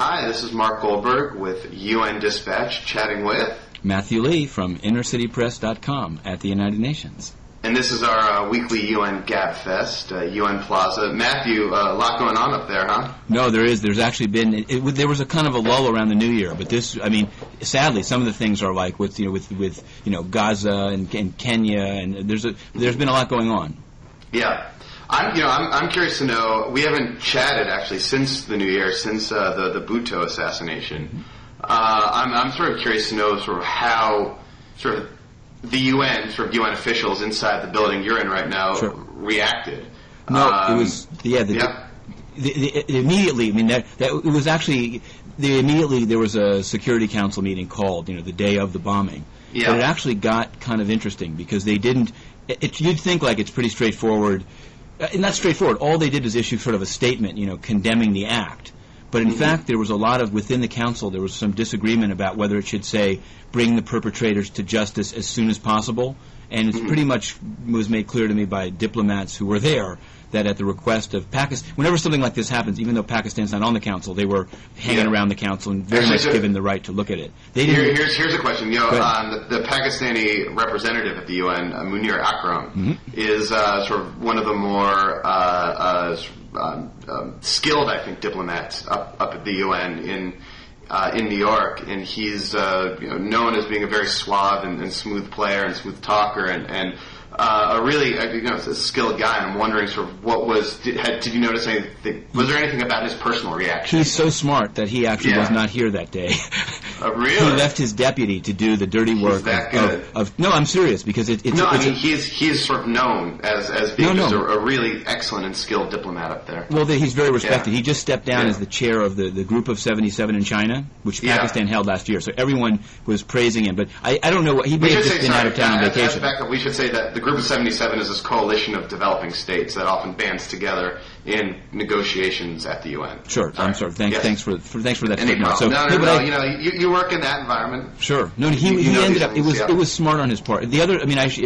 Hi, this is Mark Goldberg with UN Dispatch, chatting with Matthew Lee from InnerCityPress.com at the United Nations. And this is our weekly UN Gab Fest, UN Plaza. Matthew, a lot going on up there, huh? No, there is. There's actually been. There was a kind of a lull around the New Year, but this, I mean, sadly, some of the things are like with Gaza and Kenya, and there's been a lot going on. Yeah. I'm curious to know. We haven't chatted actually since the New Year, since the Bhutto assassination. I'm sort of curious to know sort of how sort of the UN officials inside the building you're in right now reacted. No, it was immediately. I mean, that it was actually immediately there was a Security Council meeting called, the day of the bombing. Yeah. But it actually got kind of interesting because they didn't. You'd think like it's pretty straightforward. Not straightforward. All they did is issue sort of a statement, condemning the act. But in fact, there was a lot of, within the council, there was some disagreement about whether it should say, bring the perpetrators to justice as soon as possible. And it pretty much was made clear to me by diplomats who were there that at the request of Pakistan, whenever something like this happens, even though Pakistan's not on the council, they were hanging around the council and very much given the right to look at it. Here's a question. The Pakistani representative at the UN, Munir Akram, is sort of one of the more skilled, I think, diplomats up at the UN in New York, and he's known as being a very suave and smooth player and smooth talker, and a really a skilled guy. And I'm wondering, sort of, what was did you notice anything? Was there anything about his personal reaction? He's so smart that he actually was not here that day. Really? He left his deputy to do the dirty work of no, I'm serious, because he's sort of known as being a really excellent and skilled diplomat up there. Well, he's very respected. He just stepped down as the chair of the Group of 77 in China, which Pakistan held last year. So everyone was praising him. But I don't know. He may have just been out of town on vacation. We should say that the Group of 77 is this coalition of developing states that often bands together in negotiations at the UN. Sure. I'm sorry. Thanks for that footnote. So, you work in that environment. Sure. No, he ended up. It was smart on his part. The other,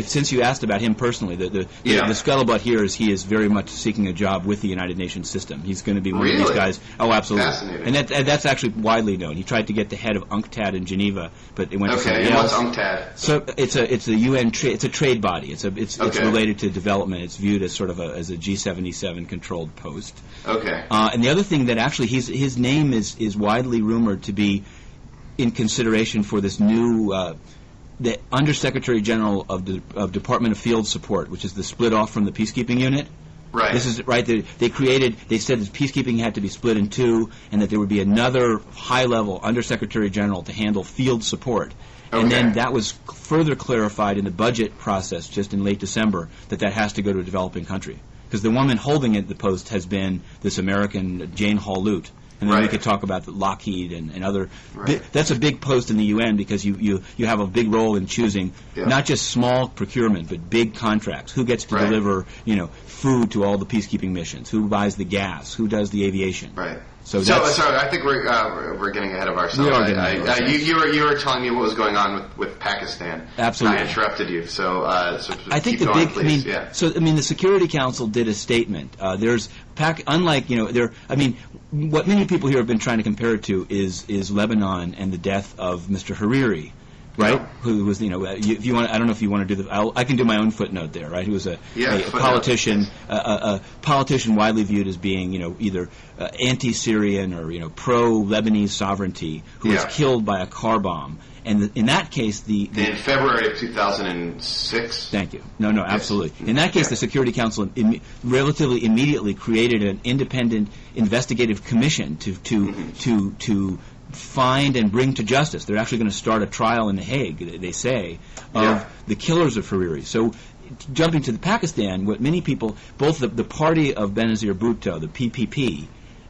since you asked about him personally, the scuttlebutt here is he is very much seeking a job with the United Nations system. He's going to be one of these guys. Oh, absolutely. Fascinating. And that's actually widely known. He tried to get the head of UNCTAD in Geneva, but it went to somebody else. What's UNCTAD? So it's a UN it's a trade body. It's related to development. It's viewed as sort of as a G77 controlled post. Okay. And the other thing that actually his name is widely rumored to be in consideration for this new the Undersecretary General of Department of Field Support, which is the split off from the peacekeeping unit. Right. This is right. They said that peacekeeping had to be split in two, and that there would be another high-level Undersecretary General to handle field support. Okay. And then that was further clarified in the budget process just in late December that has to go to a developing country. Because the woman holding the post has been this American Jane Hall-Lute. And then we could talk about the Lockheed and other. That's a big post in the UN because you have a big role in choosing not just small procurement but big contracts. Who gets to deliver food to all the peacekeeping missions? Who buys the gas? Who does the aviation? Right. So I think we're getting ahead of ourselves. You were telling me what was going on with Pakistan. Absolutely. I interrupted you. So I think keep going, please. the Security Council did a statement. What many people here have been trying to compare it to is Lebanon and the death of Mr. Hariri. Right, who was if you want, I don't know if you want to do I can do my own footnote there. Right, who was a politician, a politician widely viewed as being either anti-Syrian or pro-Lebanese sovereignty, who was killed by a car bomb. And in that case, in February of 2006. Thank you. No, absolutely. In that case, the Security Council relatively immediately created an independent investigative commission to find and bring to justice. They're actually going to start a trial in The Hague, they say, of the killers of Hariri. So, jumping to Pakistan, what many people, both the party of Benazir Bhutto, the PPP,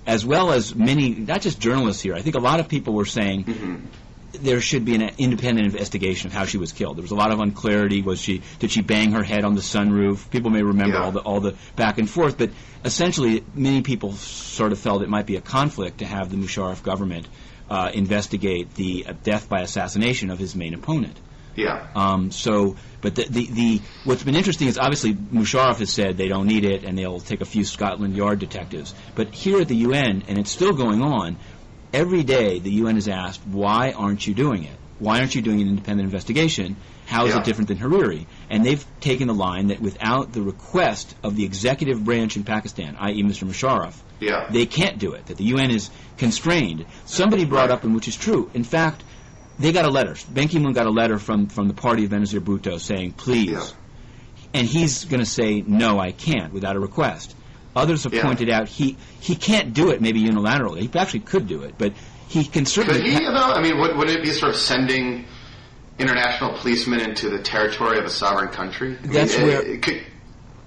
as well as many, not just journalists here, I think a lot of people were saying there should be an independent investigation of how she was killed. There was a lot of unclarity. Did she bang her head on the sunroof? People may remember all the back and forth, but essentially many people sort of felt it might be a conflict to have the Musharraf government investigate the death by assassination of his main opponent. Yeah. But what's been interesting is obviously Musharraf has said they don't need it and they'll take a few Scotland Yard detectives. But here at the UN, and it's still going on, every day the UN is asked, why aren't you doing it? Why aren't you doing an independent investigation? How is it different than Hariri? And they've taken the line that without the request of the executive branch in Pakistan, i.e. Mr. Musharraf, they can't do it, that the UN is constrained. Somebody brought up, and which is true, in fact, they got a letter. Ban Ki-moon got a letter from the party of Benazir Bhutto saying, please. And he's going to say, no, I can't, without a request. Others have pointed out he can't do it maybe unilaterally. He actually could do it, but he can certainly... Could he, though? I mean, wouldn't it be sort of sending international policemen into the territory of a sovereign country? That's where...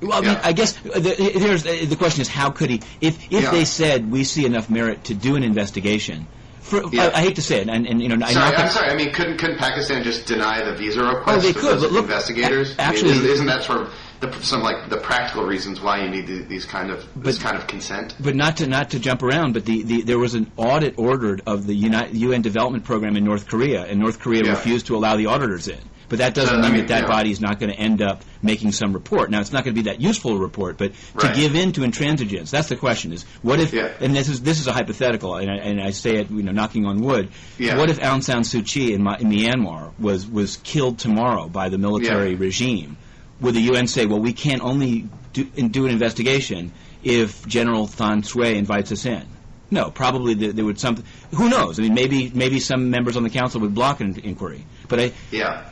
Well, I mean, I guess the question is, how could he... If they said, we see enough merit to do an investigation... I hate to say it, and I'm sorry. I mean, couldn't Pakistan just deny the visa request they could, of investigators? Actually, isn't that sort of the practical reasons why you need this kind of consent? But not to jump around. But there was an audit ordered of the UN Development Program in North Korea, and North Korea refused to allow the auditors in. But that doesn't mean that body is not going to end up making some report. Now, it's not going to be that useful a report, but to give in to intransigence, that's the question, is what if, and this is a hypothetical, and I say it, knocking on wood, what if Aung San Suu Kyi in Myanmar was killed tomorrow by the military regime? Would the UN say, well, we can't only do an investigation if General Than Shwe invites us in? No, probably there would some. Who knows? I mean, maybe some members on the council would block an inquiry. But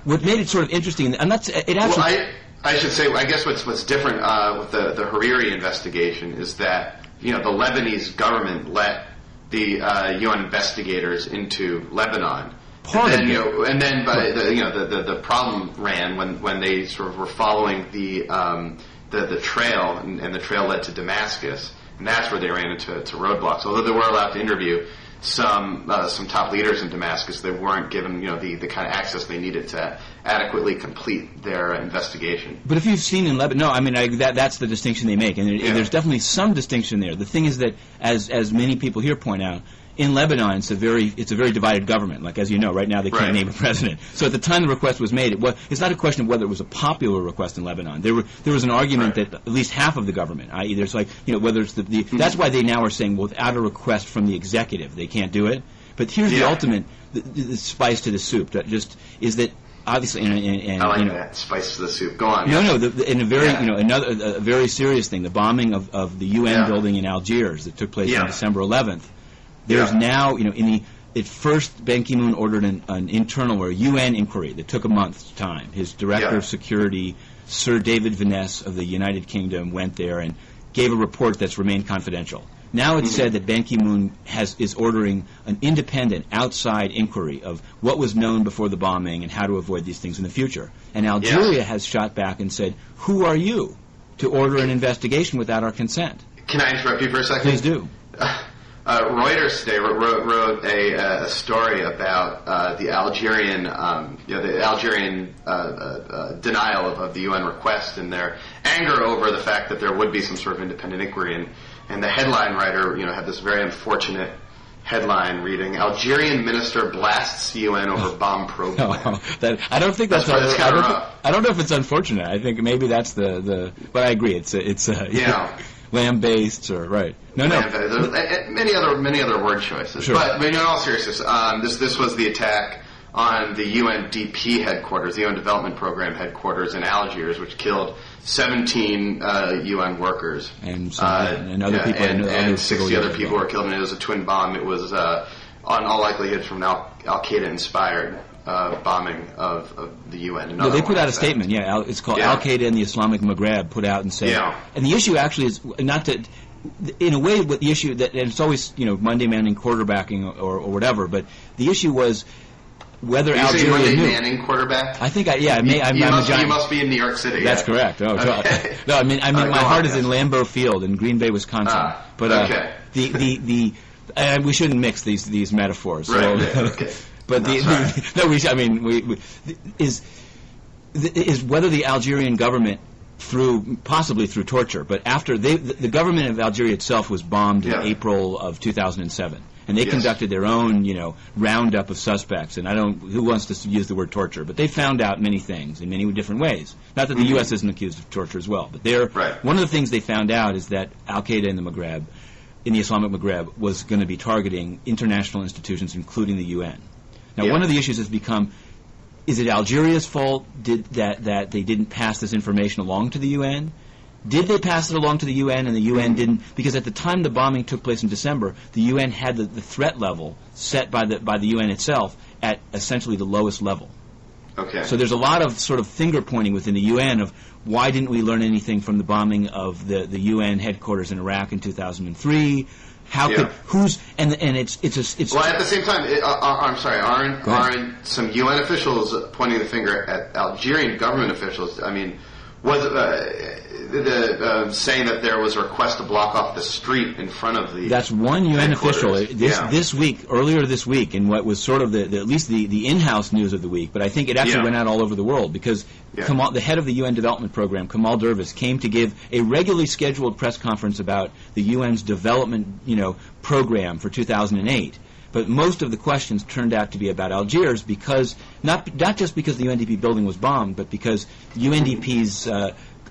what made it sort of interesting, and that's it. Actually, well, I should say, I guess what's different with the Hariri investigation is that the Lebanese government let the UN investigators into Lebanon. And then the problem ran when they sort of were following the trail, and the trail led to Damascus. And that's where they ran into roadblocks. Although they were allowed to interview some top leaders in Damascus, they weren't given the kind of access they needed to adequately complete their investigation. But if you've seen in Lebanon, no, I mean that's the distinction they make, and there's definitely some distinction there. The thing is that, as many people here point out, in Lebanon, it's a very divided government. Like, as you know, right now they can't name a president. So at the time the request was made, it's not a question of whether it was a popular request in Lebanon. There was an argument that at least half of the government, i.e., there's whether it's that's why they now are saying, well, without a request from the executive, they can't do it. But here's the ultimate the spice to the soup. That just is that. Obviously, and I like that spice to the soup. Go on. No, in a very a very serious thing, the bombing of the UN building in Algiers that took place on December 11th. There's now, at first Ban Ki-moon ordered an internal or UN inquiry that took a month's time. His director of security, Sir David Vaness of the United Kingdom, went there and gave a report that's remained confidential. Now it's said that Ban Ki-moon is ordering an independent outside inquiry of what was known before the bombing and how to avoid these things in the future. And Algeria has shot back and said, who are you to order an investigation without our consent? Can I interrupt you for a second? Please do. Reuters today wrote a story about the Algerian denial of the UN request and their anger over the fact that there would be some sort of independent inquiry. And the headline writer, had this very unfortunate headline reading: "Algerian minister blasts UN over bomb probe plan." I don't think that's. I don't know if it's unfortunate. I think maybe that's the. But I agree. It's land-based or right. No. Many other word choices. Sure. But in all seriousness, this was the attack on the UNDP headquarters, the UN Development Program headquarters in Algiers, which killed 17 UN workers. And other people. And 60 other people were killed, and it was a twin bomb. It was, on all likelihood, from an Al-Qaeda-inspired bombing of the UN. No, they put out a statement, it's called Al-Qaeda and the Islamic Maghreb put out and said, and the issue actually is not to, in a way, what the issue, and it's always, Monday Manning quarterbacking or whatever, but the issue was whether Algeria knew. Manning quarterback? I think, I'm a giant. You must be in New York City. That's correct. Oh, okay. No, I mean, my heart is in Lambeau Field in Green Bay, Wisconsin. But we shouldn't mix these metaphors. So, okay. But is whether the Algerian government, possibly through torture, but after the government of Algeria itself was bombed in April of 2007, and they conducted their own roundup of suspects, and who wants to use the word torture, but they found out many things in many different ways. Not that the U.S. isn't accused of torture as well, but one of the things they found out is that Al-Qaeda in the Maghreb in the Islamic Maghreb was going to be targeting international institutions, including the UN. Now, one of the issues has become, is it Algeria's fault that they didn't pass this information along to the UN? Did they pass it along to the UN and the UN didn't? Because at the time the bombing took place in December, the UN had the threat level set by the UN itself at essentially the lowest level. Okay. So there's a lot of sort of finger pointing within the UN of why didn't we learn anything from the bombing of the UN headquarters in Iraq in 2003? How could it's well, at the same time, I'm sorry, aren't some UN officials pointing the finger at Algerian government officials? I mean, was saying that there was a request to block off the street in front of the That's one UN official this week, earlier this week, in what was sort of at least the in-house news of the week, but I think it actually went out all over the world because Kamal, the head of the UN Development Program, Kamal Dervis, came to give a regularly scheduled press conference about the UN's development, program for 2008. But most of the questions turned out to be about Algiers because not just because the UNDP building was bombed, but because UNDP's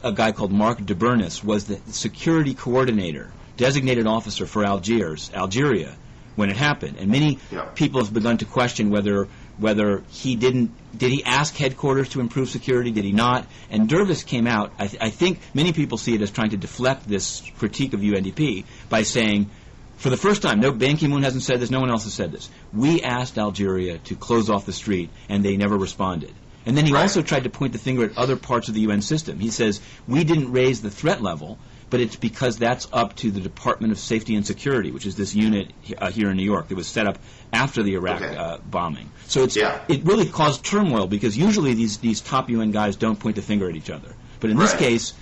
a guy called Mark de Bernis was the security coordinator, designated officer for Algeria, when it happened. And many people have begun to question whether did he ask headquarters to improve security? Did he not? And Dervis came out. I think many people see it as trying to deflect this critique of UNDP by saying, for the first time, no, Ban Ki-moon hasn't said this, no one else has said this. We asked Algeria to close off the street, and they never responded. And then he also tried to point the finger at other parts of the UN system. He says, we didn't raise the threat level, but it's because that's up to the Department of Safety and Security, which is this unit here in New York that was set up after the Iraq bombing. So it really caused turmoil because usually these top UN guys don't point the finger at each other. But in this case,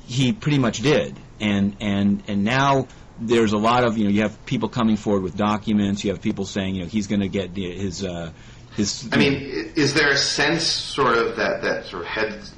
he pretty much did. And now there's a lot of, you have people coming forward with documents. You have people saying, he's going to get his. I mean, is there a sense, sort of, that sort of heads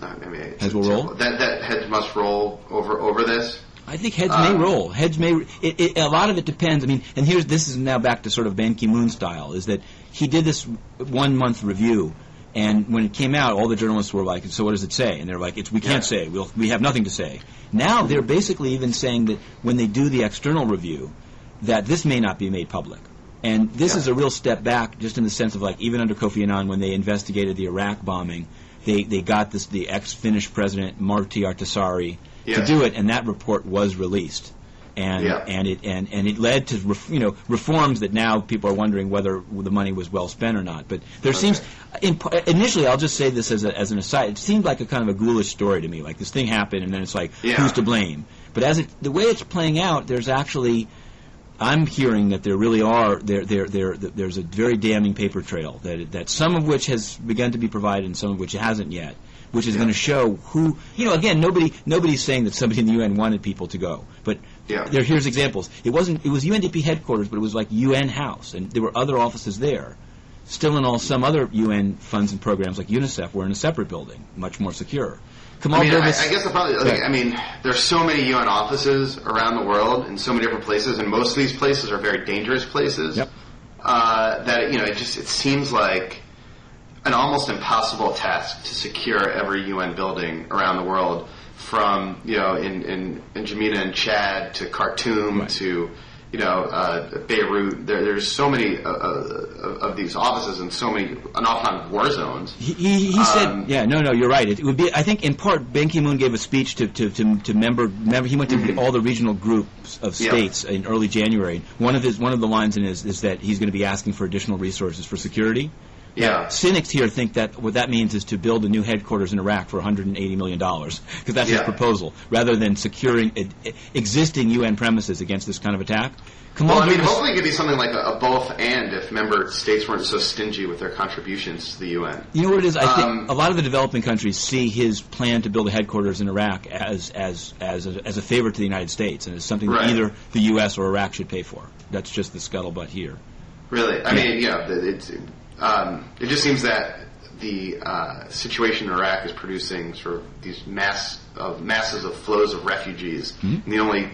will roll? That heads must roll over this? I think heads may roll. Heads may. A lot of it depends. I mean, and this is now back to sort of Ban Ki-moon style. Is that he did this 1 month review, and when it came out, all the journalists were like, "So what does it say?" And they're like, "We can't say. We have nothing to say." Now they're basically even saying that when they do the external review, that this may not be made public. And this is a real step back, just in the sense of, like, even under Kofi Annan, when they investigated the Iraq bombing, they got the ex-Finnish president Martti Ahtisaari to do it, and that report was released, and it led to reforms that now people are wondering whether the money was well spent or not. But there seems, initially, I'll just say this as an aside, it seemed like a kind of a ghoulish story to me, like this thing happened, and then it's like, who's to blame? But the way it's playing out, there's actually, I'm hearing that there really are there's a very damning paper trail that some of which has begun to be provided and some of which hasn't yet, which is going to show who, again, nobody's saying that somebody in the UN wanted people to go, but here's examples. It was UNDP headquarters, but it was like UN House, and there were other offices there. Still in all, some other UN funds and programs like UNICEF were in a separate building, much more secure. I guess the problem, there's so many UN offices around the world in so many different places, and most of these places are very dangerous places. That it seems like an almost impossible task to secure every UN building around the world, from in N'Djamena in Chad to Khartoum to Beirut. There's so many of these offices and so many, an awful lot of war zones. He said, you're right. It would be, I think, in part, Ban Ki-moon gave a speech to member. He went to all the regional groups of states in early January. One of the lines in is that he's going to be asking for additional resources for security. Cynics here think that what that means is to build a new headquarters in Iraq for $180 million, because that's his proposal, rather than securing existing UN premises against this kind of attack. Hopefully it could be something like a both and, if member states weren't so stingy with their contributions to the UN. You know what it is? I think a lot of the developing countries see his plan to build a headquarters in Iraq as a favor to the United States, and as something that either the U.S. or Iraq should pay for. That's just the scuttlebutt here. Really? I mean, it just seems that the situation in Iraq is producing sort of these masses of flows of refugees. And the only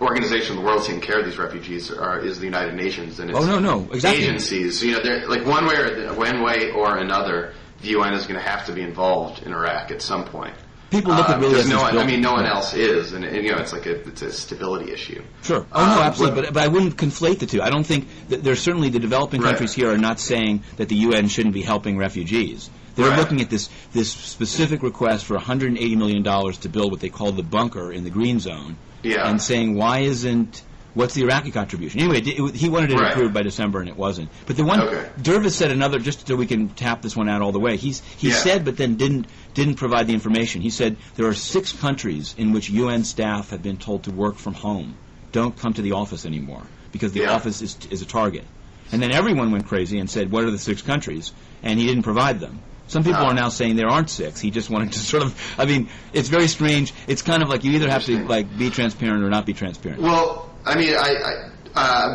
organization in the world taking care of these refugees is the United Nations and its agencies. They're, like, one way or another, the UN is going to have to be involved in Iraq at some point. People look at really as no one else is, and it's like it's a stability issue. Sure. Oh no, absolutely. But I wouldn't conflate the two. I don't think that there's certainly the developing countries here are not saying that the UN shouldn't be helping refugees. They're looking at this specific request for $180 million to build what they call the bunker in the green zone, and saying what's the Iraqi contribution? Anyway, he wanted it approved by December, and it wasn't. But the one Dervis said another, just so we can tap this one out all the way. He said, but then didn't provide the information. He said there are 6 countries in which UN staff have been told to work from home. Don't come to the office anymore because the office is a target. And then everyone went crazy and said, what are the 6 countries? And he didn't provide them. Some people are now saying there aren't 6. He just wanted to sort of, it's very strange. It's kind of like you either have to be transparent or not be transparent. Well,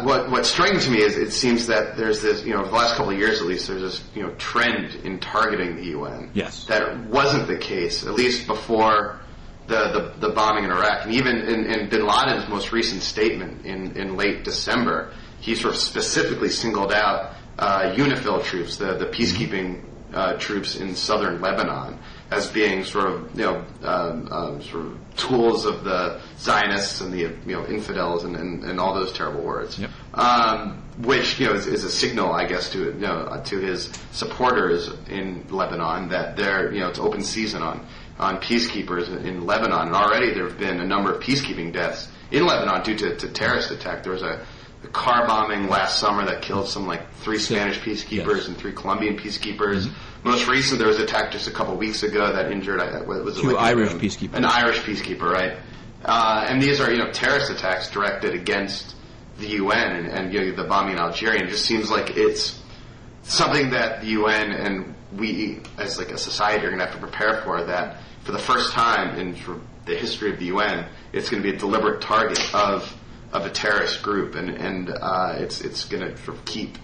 what's striking to me is it seems that there's this, for the last couple of years at least, there's this, trend in targeting the UN. Yes. That wasn't the case, at least before the bombing in Iraq. And even in bin Laden's most recent statement in late December, he sort of specifically singled out UNIFIL troops, the peacekeeping troops in southern Lebanon, as being sort of tools of the Zionists and the infidels and all those terrible words, which is a signal, I guess, to his supporters in Lebanon that it's open season on peacekeepers in Lebanon, and already there have been a number of peacekeeping deaths in Lebanon due to terrorist attack. There was a car bombing last summer that killed 3 Spanish peacekeepers and 3 Colombian peacekeepers. Most recent, there was an attack just a couple of weeks ago that injured 2 Irish peacekeepers. An Irish peacekeeper, right? And these are terrorist attacks directed against the UN and the bombing in Algeria. And it just seems like it's something that the UN and we as a society are going to have to prepare for. That for the first time in the history of the UN, it's going to be a deliberate target of a terrorist group, and it's going to sort of keep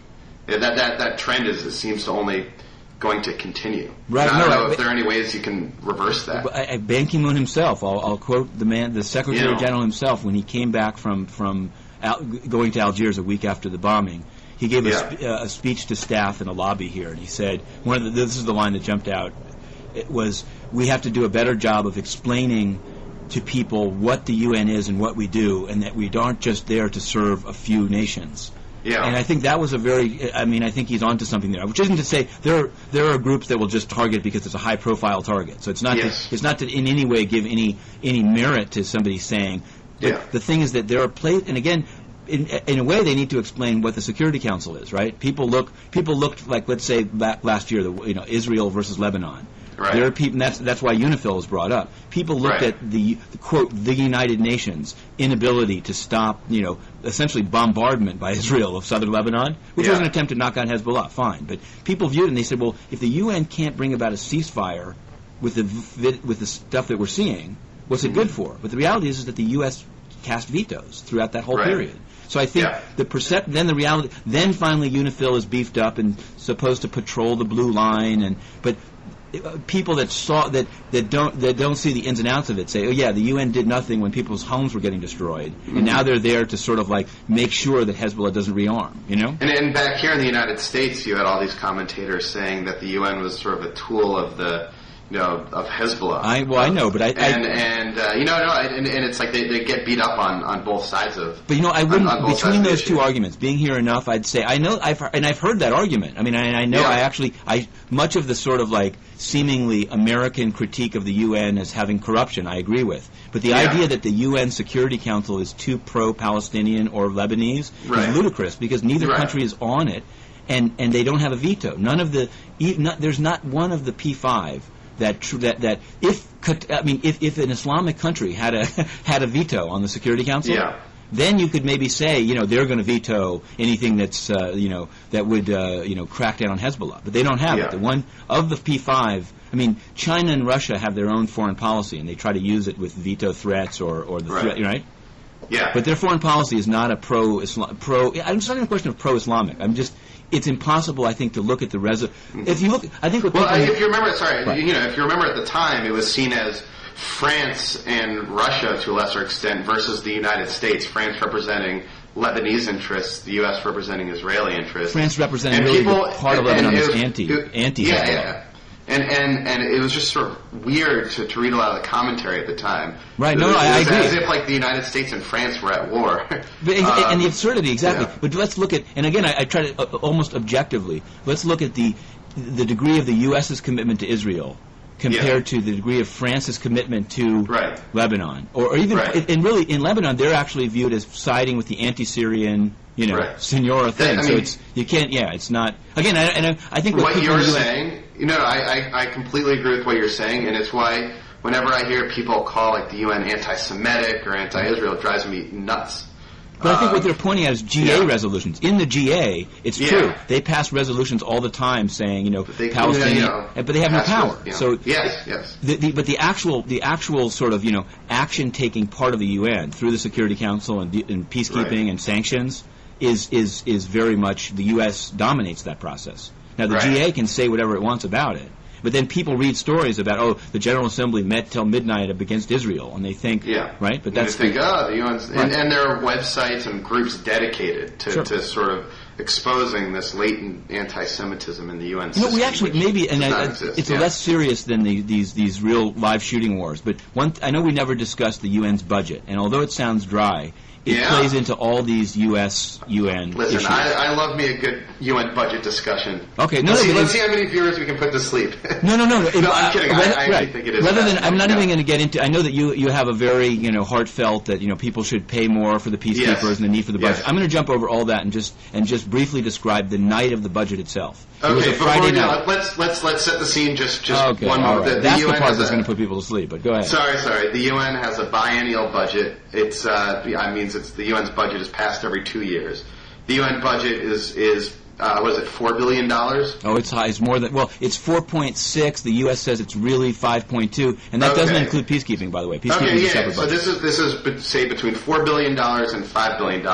that trend seems to only going to continue. Right. And I don't know if there are any ways you can reverse that. Ban Ki-moon himself, I'll quote the Secretary General himself when he came back from going to Algiers a week after the bombing. He gave a speech to staff in a lobby here, and he said this is the line that jumped out. It was, we have to do a better job of explaining to people what the UN is and what we do, and that we aren't just there to serve a few nations. Yeah. And I think that was I think he's onto something there, which isn't to say there are groups that will just target because it's a high-profile target. So it's not to in any way give any merit to somebody saying. But the thing is that there are and again, in a way, they need to explain what the Security Council is, right? People looked like, let's say, back last year, Israel versus Lebanon. Right. There are people, and that's why UNIFIL was brought up. People looked at the quote the United Nations inability to stop essentially bombardment by Israel of southern Lebanon, which was an attempt to knock out Hezbollah. Fine, but people viewed it and they said, well, if the UN can't bring about a ceasefire with the stuff that we're seeing, what's it good for? But the reality is that the U.S. cast vetoes throughout that whole period. So I think then finally UNIFIL is beefed up and supposed to patrol the blue line, but people that don't see the ins and outs of it say, oh yeah, the UN did nothing when people's homes were getting destroyed, and now they're there to sort of make sure that Hezbollah doesn't rearm, And back here in the United States, you had all these commentators saying that the UN was sort of a tool of the of Hezbollah. I know, but and it's like they get beat up on both sides of. But I wouldn't between those two arguments. Being here enough, I'd say I've heard that argument. I know much of the sort of seemingly American critique of the UN as having corruption, I agree with. But the idea that the UN Security Council is too pro-Palestinian or Lebanese is ludicrous because neither country is on it, and they don't have a veto. There's not one of the P5 that if an Islamic country had a veto on the Security Council, then you could maybe say they're going to veto anything that's that would crack down on Hezbollah, but they don't have it. The one of the P5, China and Russia have their own foreign policy, and they try to use it with veto threats or the threat, right? Yeah. But their foreign policy is not a pro-Islam. It's not even a question of pro-Islamic. It's impossible, I think, to look at the if you look, I think. If you remember, if you remember at the time, it was seen as France and Russia to a lesser extent versus the United States. France representing Lebanese interests, the U.S. representing Israeli interests. France representing part of Lebanon is anti-Hezbollah. And it was just sort of weird to read a lot of the commentary at the time. Right, no, I agree. As if, like, the United States and France were at war. And the absurdity, exactly. Yeah. But let's look at, and again, I try to, almost objectively, let's look at the degree of the U.S.'s commitment to Israel compared to the degree of France's commitment to Lebanon. Or even, and really, in Lebanon, they're actually viewed as siding with the anti-Syrian, Senora thing. So it's, you can't, it's not, again, I think what you're saying, I completely agree with what you're saying, and it's why whenever I hear people call, like, the UN anti-Semitic or anti-Israel, it drives me nuts. But I think what they're pointing at is GA resolutions. In the GA, it's true. They pass resolutions all the time saying, Palestinian, but they have no power. So yes. But the actual sort of action-taking part of the UN through the Security Council and peacekeeping and sanctions is very much, the U.S. dominates that process. Now the GA can say whatever it wants about it. But then people read stories about, the General Assembly met till midnight against Israel, and they think, right? But that's the UN's, and there are websites and groups dedicated to sort of exposing this latent anti-Semitism in the UN system. We actually maybe, and it's less serious than these real live shooting wars. But I know we never discussed the UN's budget, and although it sounds dry, it plays into all these UN Listen, issues. I love me a good UN budget discussion. Okay, let's see how many viewers we can put to sleep. No. No, I'm kidding. I actually think it is. Rather than, I'm not even going to get into. I know that you have a very heartfelt that people should pay more for the peacekeepers and the need for the budget. I'm going to jump over all that and just briefly describe the night of the budget itself. Okay, it was a Friday night. Let's set the scene. Just okay, one more. Right. That's the part that's going to put people to sleep. But go ahead. Sorry. The UN has a biennial budget. It's the UN's budget is passed every 2 years. The UN budget is what is it, $4 billion? Oh, it's high. It's more than, it's 4.6. The U.S. says it's really 5.2, and that doesn't include peacekeeping, by the way. Peacekeeping is a separate budget. So this is say between $4 billion and $5 billion,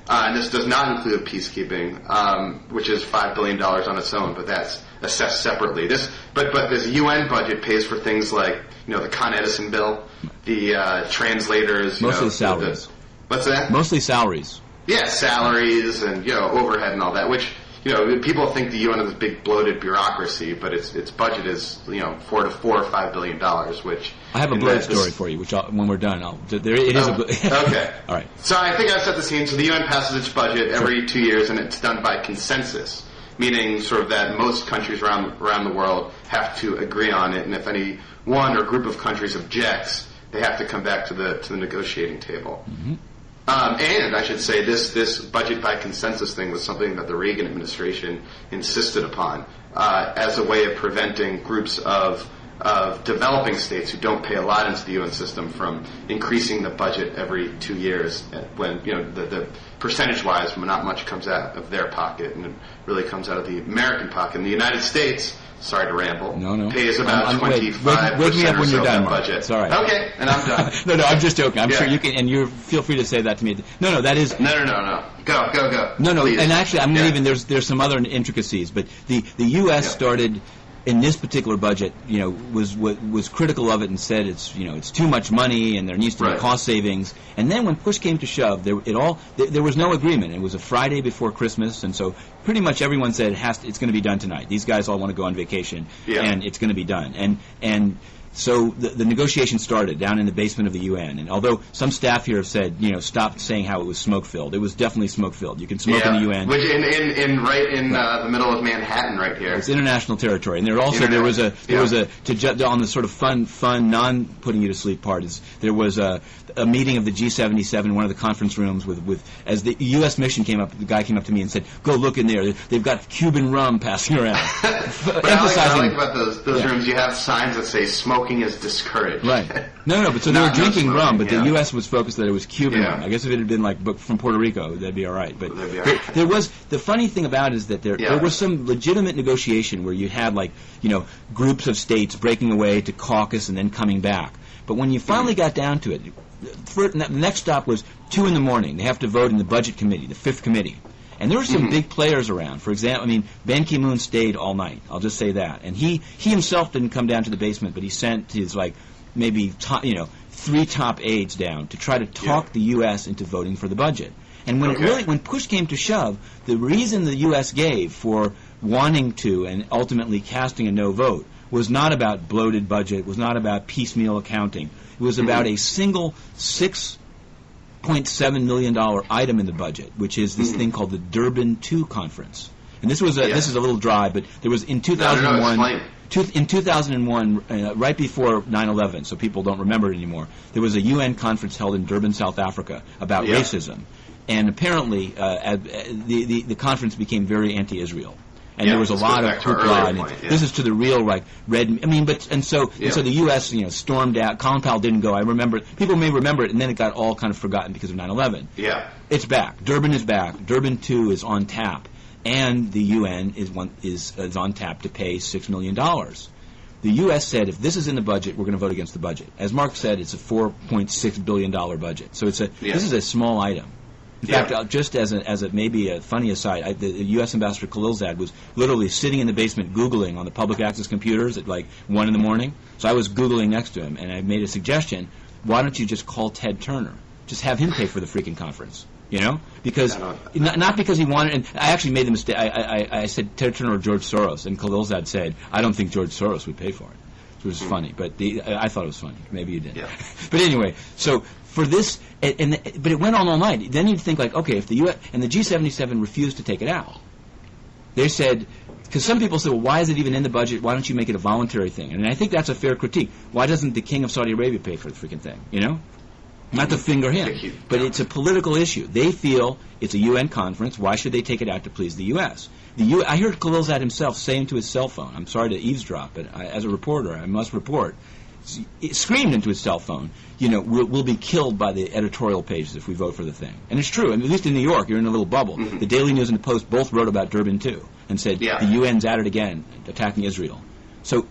and this does not include peacekeeping, which is $5 billion on its own, but that's assessed separately. But this UN budget pays for things like the Con Edison bill, the translators, mostly salaries. What's that? Mostly salaries. Yeah, salaries and overhead and all that. Which people think the UN is this big bloated bureaucracy, but its budget is $4 or $5 billion. Which I have a bloat story for you, which when we're done, okay. All right. So I think I've set the scene. So the UN passes its budget every 2 years, and it's done by consensus, meaning sort of that most countries around the world have to agree on it, and if any one or group of countries objects, they have to come back to the negotiating table. Mm-hmm. And I should say this budget by consensus thing was something that the Reagan administration insisted upon as a way of preventing groups of developing states who don't pay a lot into the UN system from increasing the budget every 2 years when the percentage-wise not much comes out of their pocket and it really comes out of the American pocket. In the United States, sorry to ramble, pays about 25% wake me up when you're done, of budget. It's all right. Okay, and I'm done. No, I'm just joking. I'm sure you can, and you feel free to say that to me. No, that is... No. Go. No, please. And actually, I'm going to even, there's some other intricacies, but the U.S. started... in this particular budget, was critical of it and said it's too much money and there needs to be cost savings. And then when push came to shove, there was no agreement. It was a Friday before Christmas, and so pretty much everyone said it's going to be done tonight. These guys all want to go on vacation, and it's going to be done. And so the negotiation started down in the basement of the UN. And although some staff here have said, stop saying how it was smoke-filled, it was definitely smoke-filled. You can smoke in the UN. Which right in the middle of Manhattan right here. It's international territory. And there was on the sort of fun, non-putting you to sleep part, there was a meeting of the G77 in one of the conference rooms as the U.S. mission came up, the guy came up to me and said, go look in there. They've got Cuban rum passing around. But I like about those rooms, you have signs that say smoking is discouraged. Right. No, but so they were drinking rum, but the U.S. was focused that it was Cuban rum. I guess if it had been like from Puerto Rico, that'd be all right. But there was, the funny thing about it is that there was some legitimate negotiation where you had groups of states breaking away to caucus and then coming back. But when you finally got down to it, the next stop was 2 a.m. They have to vote in the budget committee, the 5th committee. And there were some big players around. For example, Ban Ki-moon stayed all night. I'll just say that. And he himself didn't come down to the basement, but he sent his maybe 3 top aides down to try to talk the U.S. into voting for the budget. And when push came to shove, the reason the U.S. gave for wanting to and ultimately casting a no vote was not about bloated budget, was not about piecemeal accounting. It was about a single $6.7 million item in the budget, which is this thing called the Durban II Conference. And this was this is a little dry, but there was in 2001. In 2001, right before 9/11, so people don't remember it anymore, there was a UN conference held in Durban, South Africa, about racism. And apparently, the conference became very anti-Israel. And there was a lot of hoopla. This is to the real red. I mean, so the U.S. stormed out. Colin Powell didn't go. I remember. People may remember it, and then it got all kind of forgotten because of 9/11. Yeah, it's back. Durban is back. Durban 2 is on tap, and the UN is on tap to pay $6 million. The U.S. said if this is in the budget, we're going to vote against the budget. As Mark said, it's a $4.6 billion budget. So this is a small item. In fact, just as a maybe a funny aside, the U.S. Ambassador Khalilzad was literally sitting in the basement Googling on the public access computers at like 1 in the morning. So I was Googling next to him, and I made a suggestion. Why don't you just call Ted Turner? Just have him pay for the freaking conference. Because not because he wanted. And I actually made the mistake. I said Ted Turner or George Soros, and Khalilzad said, I don't think George Soros would pay for it. Which was funny, but I thought it was funny. Maybe you didn't. Yeah. But anyway, so for this, but it went on all night. Then you'd think like, okay, if the U.S. and the G77 refused to take it out, they said, because some people said, well, why is it even in the budget? Why don't you make it a voluntary thing? And I think that's a fair critique. Why doesn't the King of Saudi Arabia pay for the freaking thing? Not to finger him, but it's a political issue. They feel it's a UN conference. Why should they take it out to please the U.S.? I heard Khalilzad himself saying to his cell phone, I'm sorry to eavesdrop, but as a reporter, I must report, it screamed into his cell phone, we'll be killed by the editorial pages if we vote for the thing. And it's true. I mean, at least in New York, you're in a little bubble. Mm-hmm. The Daily News and the Post both wrote about Durban, too, and said the UN's at it again, attacking Israel. So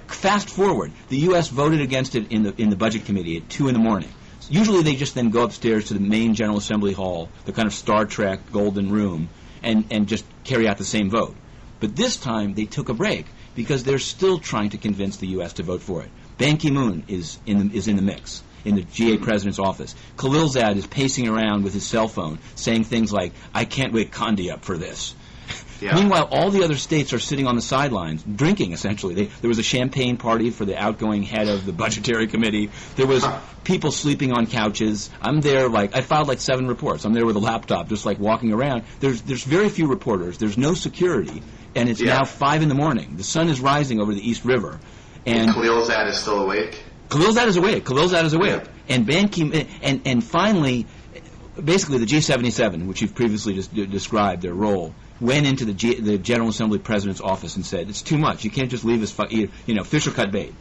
fast forward, the U.S. voted against it in the Budget Committee at 2 in the morning. Usually they just then go upstairs to the main General Assembly Hall, the kind of Star Trek golden room, and just carry out the same vote. But this time they took a break because they're still trying to convince the U.S. to vote for it. Ban Ki-moon is in the mix in the GA president's office. Khalilzad is pacing around with his cell phone saying things like, I can't wake Condi up for this. Yeah. Meanwhile, all the other states are sitting on the sidelines, drinking, essentially. There was a champagne party for the outgoing head of the Budgetary Committee. There was people sleeping on couches. I'm there, I filed 7 reports. I'm there with a laptop, just walking around. There's very few reporters. There's no security. And it's now 5 in the morning. The sun is rising over the East River. And Khalilzad is still awake? Khalilzad is awake. Yeah. And Ban Ki-moon, and finally, basically the G77, which you've previously just described, their role, went into the General Assembly President's office and said, it's too much. You can't just leave us, fish or cut bait.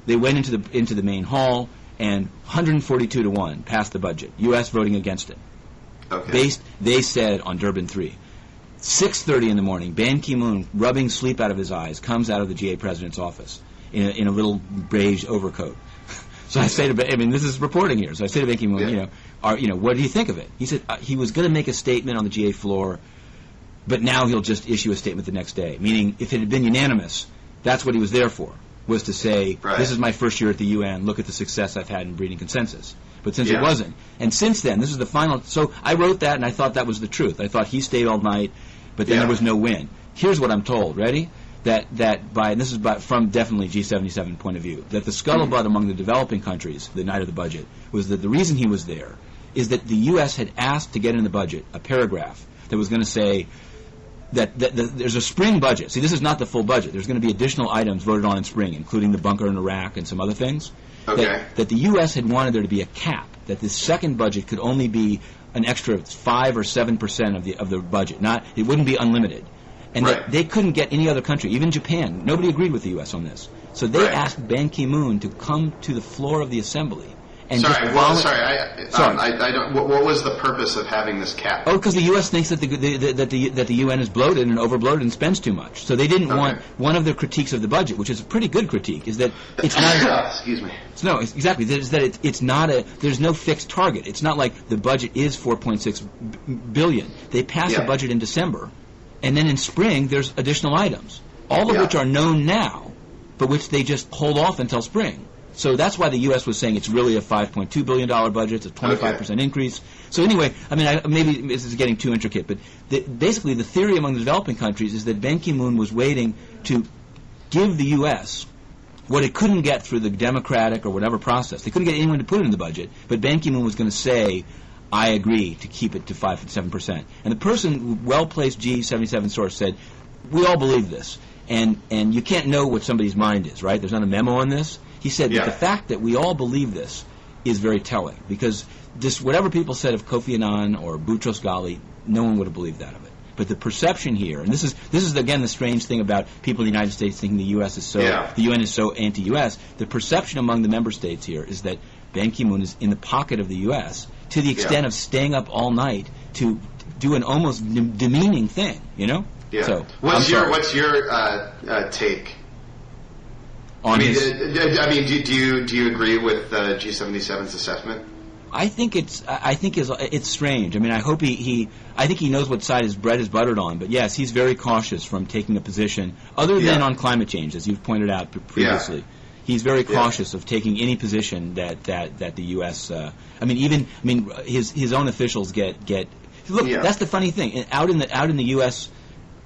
They went into the main hall, and 142 to 1 passed the budget. U.S. voting against it. Okay. They said on Durban 3. 6:30 in the morning, Ban Ki-moon, rubbing sleep out of his eyes, comes out of the GA President's office in a little beige overcoat. So I say this is reporting here. So I say to Ban Ki-moon, what do you think of it? He said he was going to make a statement on the GA floor, but now he'll just issue a statement the next day. Meaning, if it had been unanimous, that's what he was there for, was to say, this is my first year at the UN, look at the success I've had in breeding consensus. But since it wasn't, and since then, this is the final, so I wrote that and I thought that was the truth. I thought he stayed all night, but then there was no win. Here's what I'm told, ready? And this is from definitely G77 point of view, that the scuttlebutt among the developing countries the night of the budget was that the reason he was there is that the U.S. had asked to get in the budget a paragraph that was going to say that there's a spring budget. See, this is not the full budget. There's going to be additional items voted on in spring, including the bunker in Iraq and some other things. Okay. That the U.S. had wanted there to be a cap, that the second budget could only be an extra 5 or 7% of the budget. It wouldn't be unlimited. And that they couldn't get any other country, even Japan. Nobody agreed with the U.S. on this. So they asked Ban Ki-moon to come to the floor of the assembly. And I don't. What was the purpose of having this cap? Oh, because the U.S. thinks that the UN is bloated and overbloated and spends too much. So they didn't want one of the critiques of the budget, which is a pretty good critique, is that it's not. Excuse me. No, exactly. Is that it's not there's no fixed target. It's not like the budget is $4.6 billion. They pass the budget in December, and then in spring there's additional items, all of which are known now, but which they just hold off until spring. So that's why the U.S. was saying it's really a $5.2 billion budget. It's a 25% increase. So anyway, maybe this is getting too intricate, but basically the theory among the developing countries is that Ban Ki-moon was waiting to give the U.S. what it couldn't get through the Democratic or whatever process. They couldn't get anyone to put it in the budget, but Ban Ki-moon was going to say, I agree to keep it to 5 to 7%. And the person, well-placed G77 source, said, we all believe this. And you can't know what somebody's mind is, right? There's not a memo on this. He said that the fact that we all believe this is very telling, because this, whatever people said of Kofi Annan or Boutros Ghali, no one would have believed that of it. But the perception here, and this is again the strange thing about people in the United States thinking the U.S. is so, the UN is so anti-U.S. The perception among the member states here is that Ban Ki-moon is in the pocket of the U.S. to the extent of staying up all night to do an almost demeaning thing, you know? Yeah. So, what's your take? On do you agree with G77's assessment? I think it's strange. I mean, I hope I think he knows what side his bread is buttered on. But yes, he's very cautious from taking a position other than on climate change, as you've pointed out previously. Yeah. He's very cautious of taking any position that the U.S. His own officials get. Look, that's the funny thing. Out in the U.S.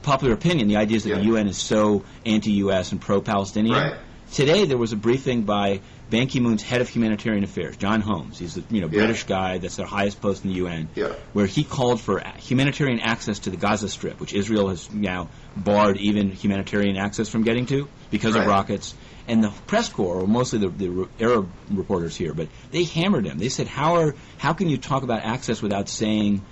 popular opinion, the idea is that the UN is so anti-U.S. and pro-Palestinian. Right. Today there was a briefing by Ban Ki-moon's head of humanitarian affairs, John Holmes. He's the British guy that's their highest post in the UN, where he called for humanitarian access to the Gaza Strip, which Israel has now barred even humanitarian access from getting to because of rockets. And the press corps, or mostly the Arab reporters here, but they hammered him. They said, how can you talk about access without saying,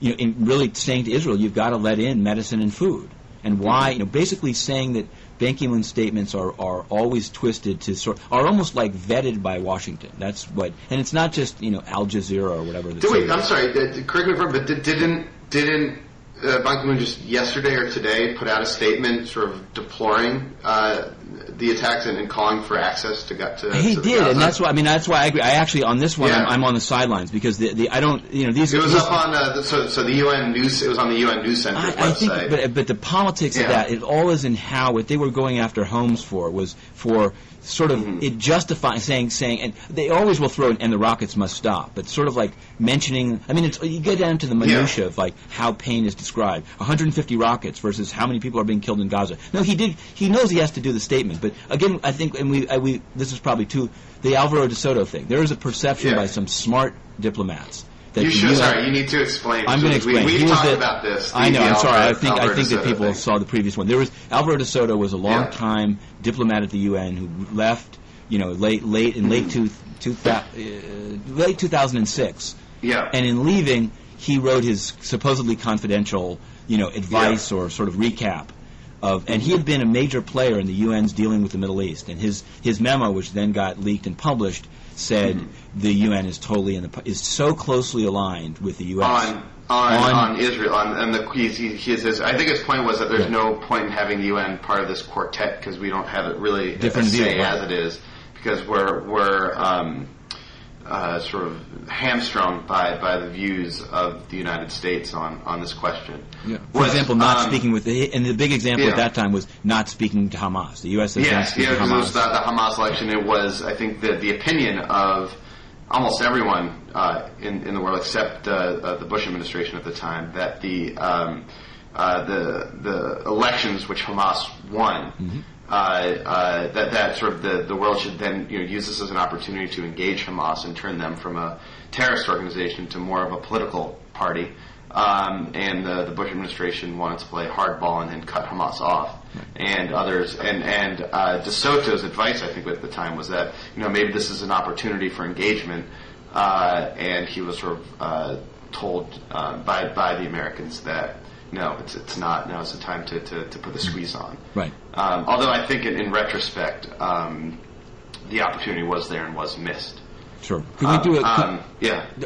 really saying to Israel, you've got to let in medicine and food? And why, basically saying that Ban Ki-moon's statements are always twisted to are almost like vetted by Washington. That's what, and it's not just Al Jazeera or whatever. Wait, I'm sorry. Correct me if I'm wrong, but didn't Ban Ki-moon just yesterday or today put out a statement sort of deploring the attacks and calling for access to He to did, Gaza? And that's why I agree. I actually on this one I'm on the sidelines because I don't these. It was up on the UN news. It was on the UN News Center's website. I think, but the politics of that, it all is in how what they were going after Holmes for was for sort of it justifying saying, and they always will throw in, and the rockets must stop, but sort of like mentioning. I mean, you get down to the minutia of like how pain is described. 150 rockets versus how many people are being killed in Gaza. No, he knows he has to do the statement, but again, I think, and we this is probably the Alvaro de Soto thing. There is a perception by some smart diplomats. You need to explain. I'm going to explain. We've talked about this. I know. I'm sorry. I think that people saw the previous one. There was Alvaro de Soto was a long-time diplomat at the UN who left, late 2006. Yeah. And in leaving, he wrote his supposedly confidential, advice or sort of recap and he had been a major player in the UN's dealing with the Middle East. And his memo, which then got leaked and published, said the UN is is so closely aligned with the U.S. on Israel. I think his point was that there's no point in having the UN part of this quartet because we don't have it really different say as it is, because we're sort of hamstrung by the views of the United States on this question. Yeah. For example, not speaking with and the big example at that time was not speaking to Hamas. The U.S. said to Hamas. It was the Hamas election. It was, I think, the opinion of almost everyone in the world except the Bush administration at the time that the elections which Hamas won. That sort of the world should then use this as an opportunity to engage Hamas and turn them from a terrorist organization to more of a political party. And the Bush administration wanted to play hardball and cut Hamas off. And others and De Soto's advice, I think, at the time was that maybe this is an opportunity for engagement. And he was sort of told by the Americans that. No, it's not. Now is the time to put the squeeze on. Right. Although I think in retrospect, the opportunity was there and was missed. Sure. Could we do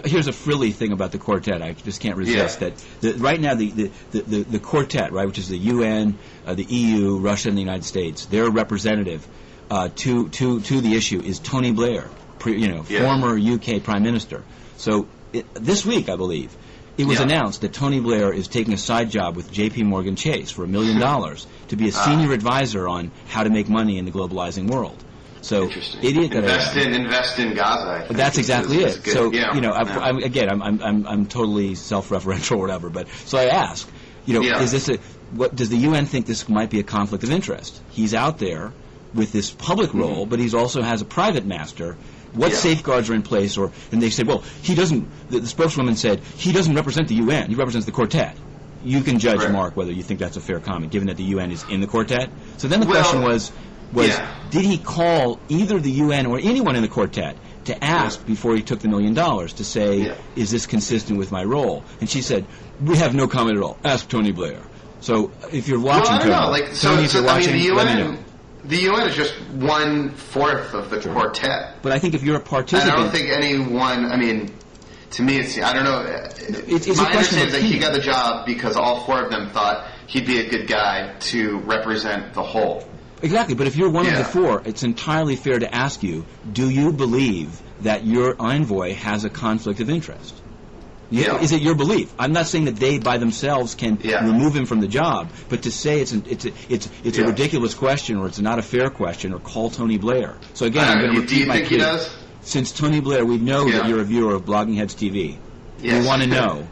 here's a frilly thing about the quartet. I just can't resist that. Right now, the quartet, right, which is the UN, the EU, Russia, and the United States, their representative to the issue is Tony Blair, former UK Prime Minister. So this week, I believe. It was announced that Tony Blair is taking a side job with J.P. Morgan Chase for $1 million to be a senior advisor on how to make money in the globalizing world. So, idiot that invest in Gaza. I think that's exactly it. So, I'm totally self-referential or whatever. But so I ask, is this does the UN think this might be a conflict of interest? He's out there with this public role, but he also has a private master. What safeguards are in place? And they said, well, he doesn't. The spokeswoman said he doesn't represent the UN. He represents the quartet. You can judge, Mark, whether you think that's a fair comment, given that the UN is in the quartet. So then the question was did he call either the UN or anyone in the quartet to ask before he took the $1 million to say, is this consistent with my role? And she said, we have no comment at all. Ask Tony Blair. So if you're watching, Tony, if you're watching, let me know. The UN is just 1/4 of the quartet. But I think if you're a participant... And I don't think anyone, I mean, to me, it's, I don't know. It's my understanding is that he got the job because all 4 of them thought he'd be a good guy to represent the whole. Exactly, but if you're one of the 4, it's entirely fair to ask you, do you believe that your envoy has a conflict of interest? Is it your belief? I'm not saying that they by themselves can remove him from the job, but to say it's a ridiculous question or it's not a fair question or call Tony Blair. So again, I'm going to repeat my plea. Do you think he does? Since Tony Blair, we know that you're a viewer of Blogging Heads TV. Yes. We want to know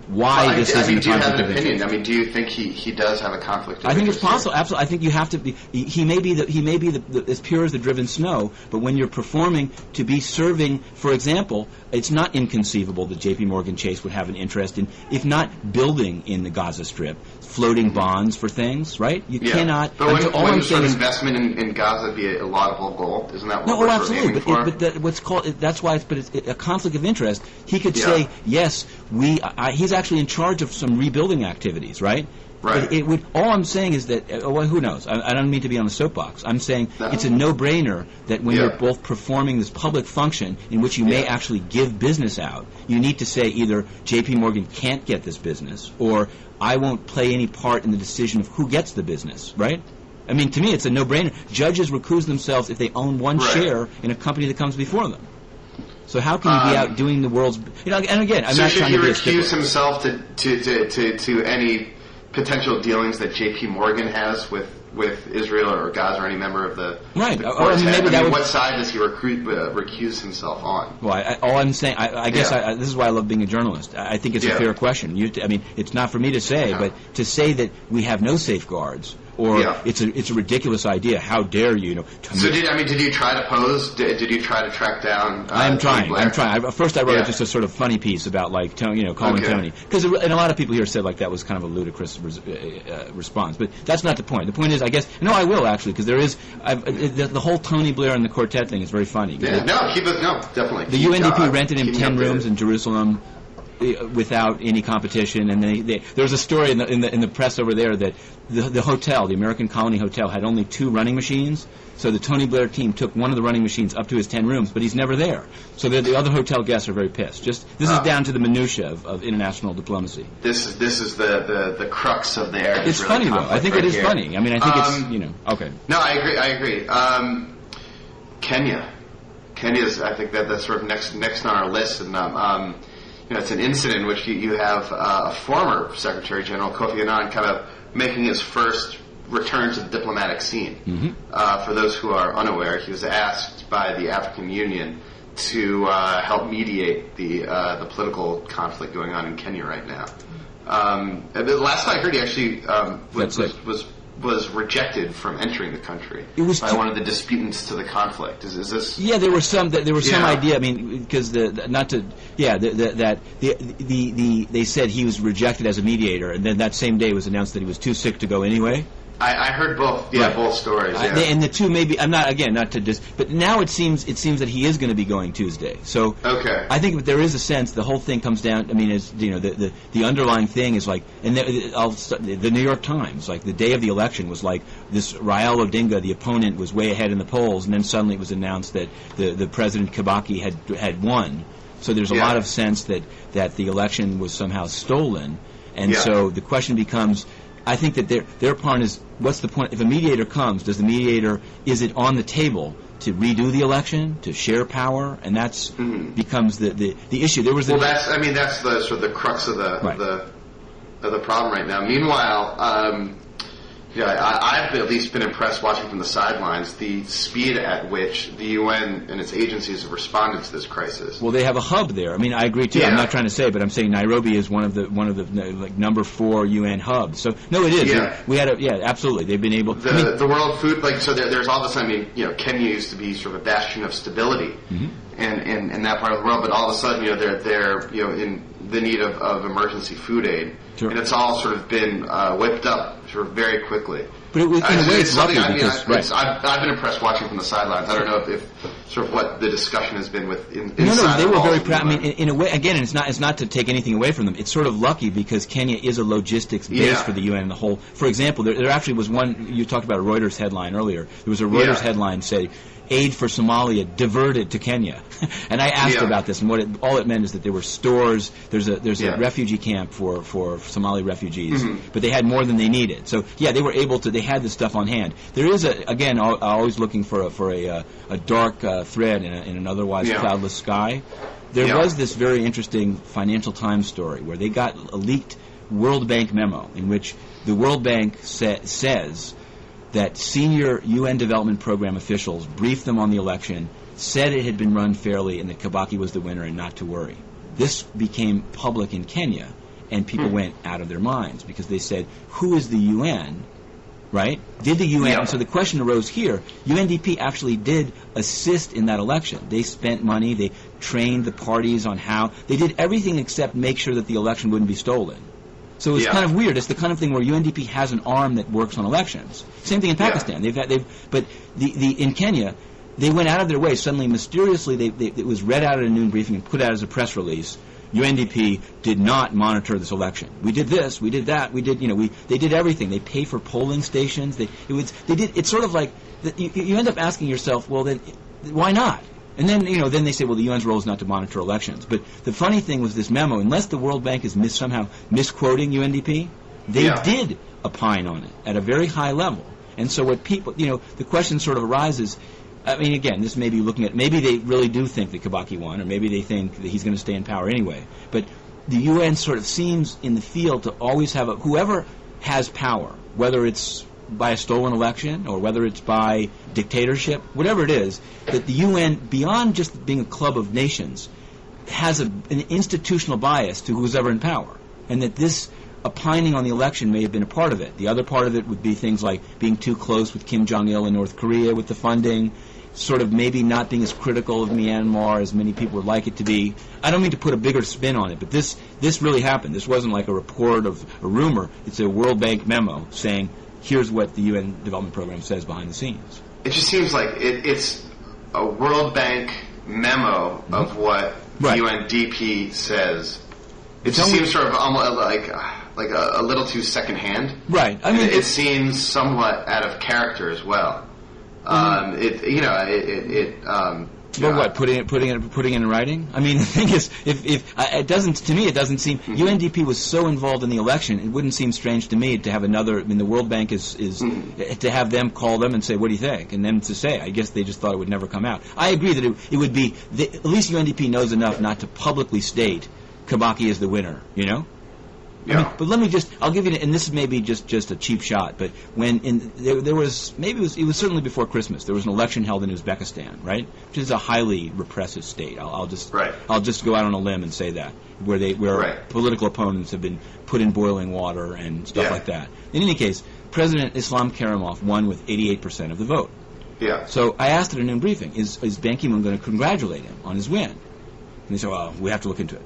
why this isn't a conflict of interest. Do you have an opinion? I mean, do you think he does have a conflict of interest? I think it's possible. Absolutely. I think you have to be. He may be as pure as the driven snow. But when you're performing to be serving, for example, it's not inconceivable that J.P. Morgan Chase would have an interest in, if not building in the Gaza Strip, floating bonds for things. Right? You cannot. But wouldn't sort of investment in Gaza be a laudable goal? Isn't that what we're absolutely. aiming for? But what's called that's why. But it's a conflict of interest. He could say yes. He's actually in charge of some rebuilding activities, right? Right. It would. All I'm saying is that. Well, who knows? I don't mean to be on the soapbox. I'm saying it's a no-brainer that when you're both performing this public function in which you may actually give business out, you need to say either J.P. Morgan can't get this business or I won't play any part in the decision of who gets the business, right? I mean, to me, it's a no-brainer. Judges recuse themselves if they own one share in a company that comes before them. So how can you be out doing the world's... and again, I'm not trying to be a stickler. So should he recuse himself to any potential dealings that J.P. Morgan has with Israel or Gaza or any member of the quartet? What side does he recuse himself on? Well, all I'm saying, I guess this is why I love being a journalist. I think it's a fair question. I mean, it's not for me to say, but to say that we have no safeguards or it's a ridiculous idea. How dare you? Did you try to pose? Did you try to track down? I'm trying. First, I wrote just a sort of funny piece about calling Tony, because and a lot of people here said that was kind of a ludicrous response. But that's not the point. The point is, I guess, I will actually, because there is the whole Tony Blair and the quartet thing is very funny. Definitely. The UNDP rented him 10 rooms in Jerusalem without any competition, and there was a story in the press over there that the hotel, the American Colony Hotel, had only 2 running machines. So the Tony Blair team took one of the running machines up to his 10 rooms, but he's never there. So the other hotel guests are very pissed. This is down to the minutia of international diplomacy. This is the crux of the area. It's funny though. I think it is funny. I mean, I think it's okay. No, I agree. Kenya's I think that's sort of next on our list, and it's an incident in which you have a former Secretary General Kofi Annan kind of making his first return to the diplomatic scene. Mm-hmm. For those who are unaware, he was asked by the African Union to help mediate the political conflict going on in Kenya right now. The last I heard, he actually was rejected from entering the country by one of the disputants to the conflict. Is this? Yeah, there was some idea. I mean, because they said he was rejected as a mediator, and then that same day it was announced that he was too sick to go anyway. I heard both. Yeah, both stories. Yeah. And the two maybe I'm not not to but now it seems that he is going to be going Tuesday. So I think there is a sense the whole thing comes down. I mean, is the underlying thing is the New York Times the day of the election was this Raila Odinga, the opponent, was way ahead in the polls, and then suddenly it was announced that the President Kibaki had won. So there's a lot of sense that the election was somehow stolen, and so the question becomes. I think that their part is, what's the point? If a mediator comes, is it on the table to redo the election, to share power? And that's becomes the issue. That's the sort of the crux of the problem right now. Meanwhile, Yeah, I've at least been impressed watching from the sidelines the speed at which the UN and its agencies have responded to this crisis. Well, they have a hub there. I mean, I agree too. Yeah. I'm not trying to say, but I'm saying Nairobi is one of the like number 4 UN hubs. So no, it is. Yeah. We had absolutely. They've been able. The World Food there's all this. I mean, Kenya used to be sort of a bastion of stability, in that part of the world, but all of a sudden, they're in the need of emergency food aid, and it's all sort of been whipped up sort of very quickly. But in a way, it's lucky because I've been impressed watching from the sidelines. I don't know if sort of what the discussion has been with inside. No, they were very proud. I mean, in a way, again, it's not to take anything away from them. It's sort of lucky because Kenya is a logistics base for the UN and the whole. For example, there actually was one. You talked about a Reuters headline earlier. There was a Reuters headline say, "Aid for Somalia diverted to Kenya," and I asked about this, and all it meant is that there were stores. There's a refugee camp for Somali refugees, but they had more than they needed. So they were able to. They had this stuff on hand. There is always looking for a dark thread in an otherwise cloudless sky. There was this very interesting Financial Times story where they got a leaked World Bank memo in which the World Bank says that senior UN Development Program officials briefed them on the election, said it had been run fairly, and that Kibaki was the winner and not to worry. This became public in Kenya, and people went out of their minds because they said, who is the UN, right? Did the UN... And so the question arose here. UNDP actually did assist in that election. They spent money. They trained the parties on how... They did everything except make sure that the election wouldn't be stolen. So it's kind of weird. It's the kind of thing where UNDP has an arm that works on elections. Same thing in Pakistan. But in Kenya, they went out of their way. Suddenly, mysteriously, it was read out at a noon briefing and put out as a press release. UNDP did not monitor this election. We did this. We did that. We did. They did everything. They pay for polling stations. It's sort of like you end up asking yourself, well, then why not? And then, then they say, well, the UN's role is not to monitor elections. But the funny thing was this memo, unless the World Bank is somehow misquoting UNDP, they did opine on it at a very high level. And so what people, the question sort of arises, I mean, again, this may be looking at, maybe they really do think that Kibaki won, or maybe they think that he's going to stay in power anyway. But the UN sort of seems in the field to always have whoever has power, whether it's by a stolen election or whether it's by dictatorship, whatever it is, that the UN, beyond just being a club of nations, has an institutional bias to who's ever in power. And that this opining on the election may have been a part of it. The other part of it would be things like being too close with Kim Jong-il in North Korea with the funding, sort of maybe not being as critical of Myanmar as many people would like it to be. I don't mean to put a bigger spin on it, but this really happened. This wasn't like a report of a rumor. It's a World Bank memo saying, here's what the UN Development Program says behind the scenes. It just seems like it's a World Bank memo of what the UNDP says. It just seems sort of almost like a little too secondhand. Right. I mean, it seems somewhat out of character as well. But what, putting it in writing? I mean, the thing is, it doesn't seem UNDP was so involved in the election. It wouldn't seem strange to me to have another. I mean, the World Bank is to have them call them and say, "What do you think?" and them to say, "I guess they just thought it would never come out." I agree that it would be. At least UNDP knows enough not to publicly state Kibaki is the winner. Yeah. I mean, but let me I'll give you, and this is maybe just a cheap shot, but when there was, maybe it was certainly before Christmas, there was an election held in Uzbekistan, right? Which is a highly repressive state. I'll just go out on a limb and say that, where political opponents have been put in boiling water and stuff like that. In any case, President Islam Karimov won with 88% of the vote. Yeah. So I asked at a noon briefing, is Ban Ki-moon going to congratulate him on his win? And they said, well, we have to look into it.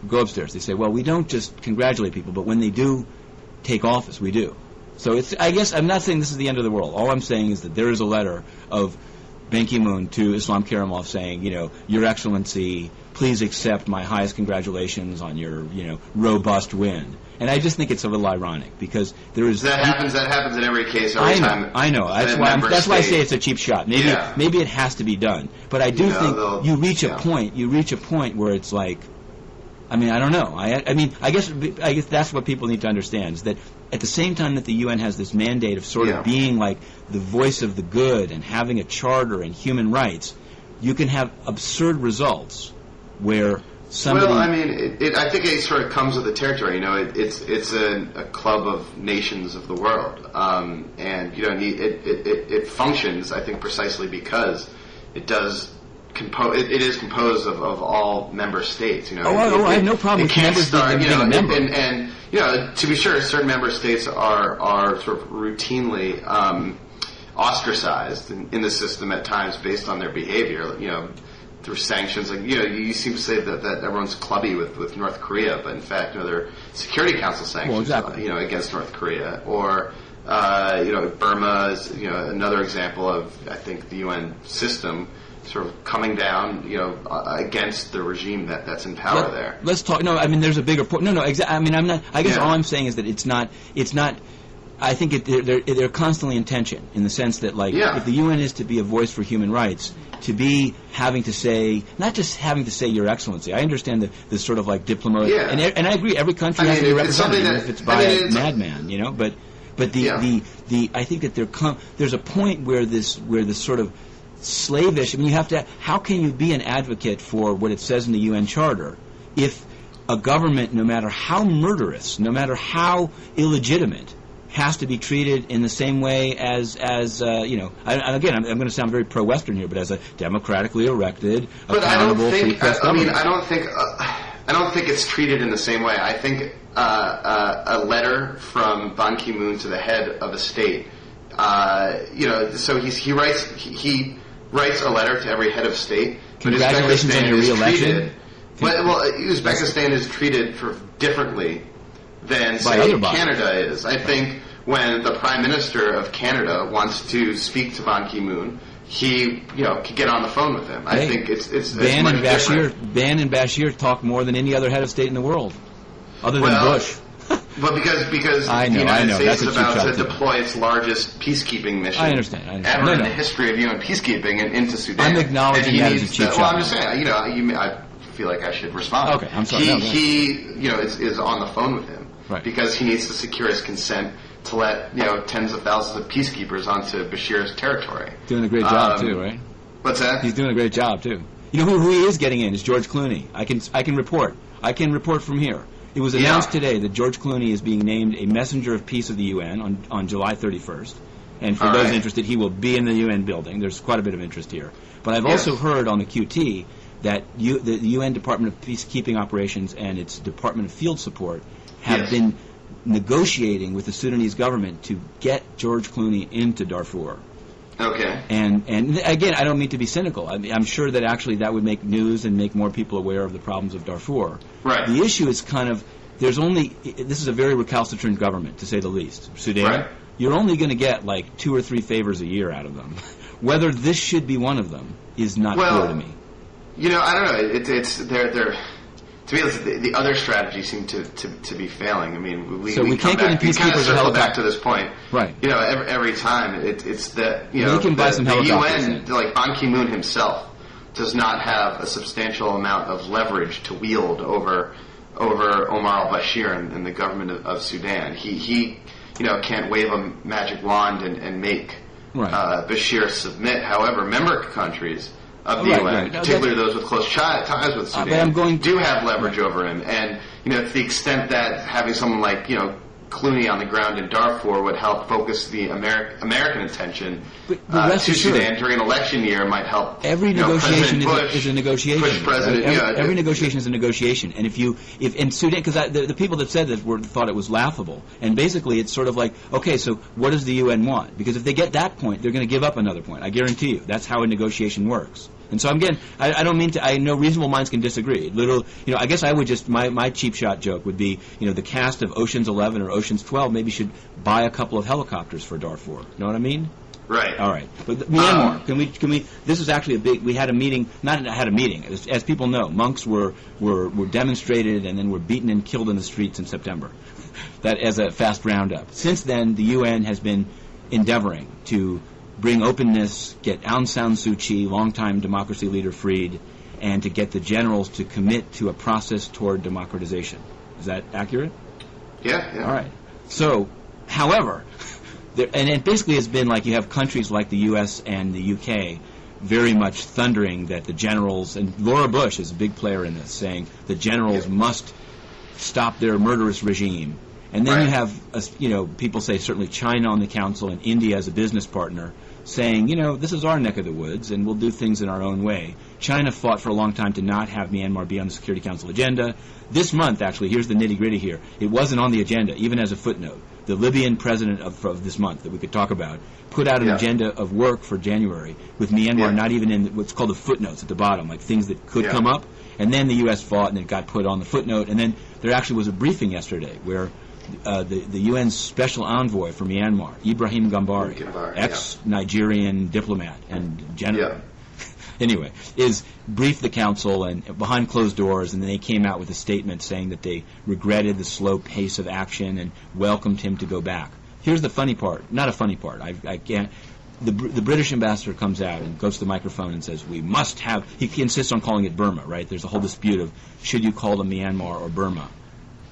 Go upstairs. They say, well, we don't just congratulate people, but when they do take office, we do. So I guess I'm not saying this is the end of the world. All I'm saying is that there is a letter of Ban Ki-moon to Islam Karimov saying, Your Excellency, please accept my highest congratulations on your, robust win. And I just think it's a little ironic because there is that happens in every case every time. I know. That's why I say it's a cheap shot. Maybe it has to be done. But I do think you reach a point where it's like, I mean, I don't know. I guess that's what people need to understand, is that at the same time that the UN has this mandate of sort of being like the voice of the good and having a charter and human rights, you can have absurd results where somebody... Well, I mean, I think it sort of comes with the territory. It's a club of nations of the world, and it functions, I think, precisely because it does. It is composed of all member states. I have no problem with members being a member. And to be sure, certain member states are sort of routinely ostracized in the system at times based on their behavior. Through sanctions, you seem to say that everyone's clubby with North Korea, but in fact, there are Security Council sanctions, against North Korea, or Burma is another example of, I think, the UN system sort of coming down, against the regime that's in power there. Let's talk. No, I mean, there's a bigger point. No, exactly. I mean, I'm not. I guess all I'm saying is that it's not. I think they're constantly in tension in the sense that, if the UN is to be a voice for human rights, to be having to say, not just having to say Your Excellency. I understand the sort of diplomatic, and I agree. Every country has to be represented, even if it's by a madman, But I think that there's a point where this sort of slavish. I mean, you have to. How can you be an advocate for what it says in the UN Charter if a government, no matter how murderous, no matter how illegitimate, has to be treated in the same way as again, I'm going to sound very pro-Western here, but as a democratically elected, accountable free press government. I don't think it's treated in the same way. I think a letter from Ban Ki-moon to the head of a state, so he writes a letter to every head of state. Congratulations on your re-election. Uzbekistan is treated differently than, say, Canada is. I think when the Prime Minister of Canada wants to speak to Ban Ki-moon, he can get on the phone with him. I think it's Ban much and Bashir. different. Ban and Bashir talk more than any other head of state in the world, other than Bush. But because the United States is about to deploy its largest peacekeeping mission ever in the history of UN peacekeeping into Sudan. I'm acknowledging that as a cheap shot. Well, I'm just saying, I feel like I should respond. Okay, I'm sorry. He is on the phone with him because he needs to secure his consent to let tens of thousands of peacekeepers onto Bashir's territory. Doing a great job too, right? What's that? He's doing a great job too. Who he is getting in is George Clooney. I can report. I can report from here. It was announced today that George Clooney is being named a messenger of peace of the UN on July 31st. And for those interested, he will be in the UN building. There's quite a bit of interest here. But I've also heard on the QT that the UN Department of Peacekeeping Operations and its Department of Field Support have been negotiating with the Sudanese government to get George Clooney into Darfur. Okay. And again, I don't mean to be cynical. I'm sure that actually that would make news and make more people aware of the problems of Darfur. Right. The issue is this is a very recalcitrant government, to say the least. Sudan, right. You're only going to get 2 or 3 favors a year out of them. Whether this should be one of them is not clear to me. I don't know. It's they're to me, the other strategies seem to be failing. I mean, we can't get in peacekeepers circle back to this point, right? Every time it's that they can buy some helicopters. The UN, like Ban Ki-moon himself, does not have a substantial amount of leverage to wield over Omar al-Bashir and the government of Sudan. He can't wave a magic wand and make Bashir submit. However, member countries of the UN, particularly those with close ties with Sudan, do have leverage over him. And to the extent that having someone like Clooney on the ground in Darfur would help focus the American attention to Sudan during an election year might help. Every negotiation is a negotiation. Bush president, every negotiation is a negotiation. And if in Sudan, because the people that said that thought it was laughable, and basically it's sort of like, okay, so what does the UN want? Because if they get that point, they're going to give up another point. I guarantee you, that's how a negotiation works. And so again, I don't mean to. I know reasonable minds can disagree. I guess I would just my cheap shot joke would be, the cast of Ocean's 11 or Ocean's 12 maybe should buy a couple of helicopters for Darfur. Know what I mean? Right. All right. But Myanmar, can we? This is actually a big. We had a meeting. As people know, monks were demonstrated and then were beaten and killed in the streets in September. That as a fast roundup. Since then, the UN has been endeavoring to bring openness, get Aung San Suu Kyi, longtime democracy leader, freed, and to get the generals to commit to a process toward democratization. Is that accurate? Yeah. All right. So, however, and it basically has been like you have countries like the U.S. and the U.K. very much thundering that the generals, and Laura Bush is a big player in this, saying the generals must stop their murderous regime. And then you have, people say certainly China on the council and India as a business partner saying, this is our neck of the woods and we'll do things in our own way. China fought for a long time to not have Myanmar be on the Security Council agenda. This month, actually, here's the nitty-gritty here, it wasn't on the agenda, even as a footnote. The Libyan president of this month that we could talk about put out an agenda of work for January with Myanmar not even in what's called the footnotes at the bottom, like things that could come up. And then the U.S. fought and it got put on the footnote. And then there actually was a briefing yesterday where the UN's special envoy for Myanmar, Ibrahim Gambari, ex-Nigerian diplomat and general, anyway, is briefed the council and behind closed doors, and then they came out with a statement saying that they regretted the slow pace of action and welcomed him to go back. Here's the funny part, not a funny part. I can't. The British ambassador comes out and goes to the microphone and says, we must have, he insists on calling it Burma, right? There's a whole dispute of should you call them Myanmar or Burma.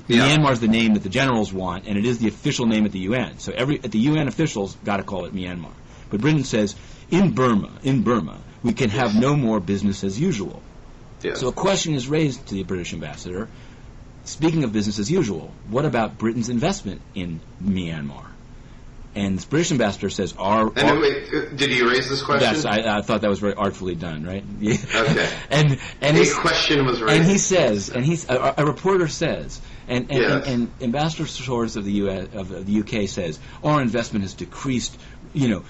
Myanmar is the name that the generals want, and it is the official name at the UN. So at the UN officials got to call it Myanmar. But Britain says, in Burma, we can have no more business as usual. So a question is raised to the British ambassador, speaking of business as usual, what about Britain's investment in Myanmar? And the British ambassador says, did he raise this question? Yes, I thought that was very artfully done, right? Okay. and a question was raised. And he says, a reporter says, and Ambassador Shores of the UK says, our investment has decreased,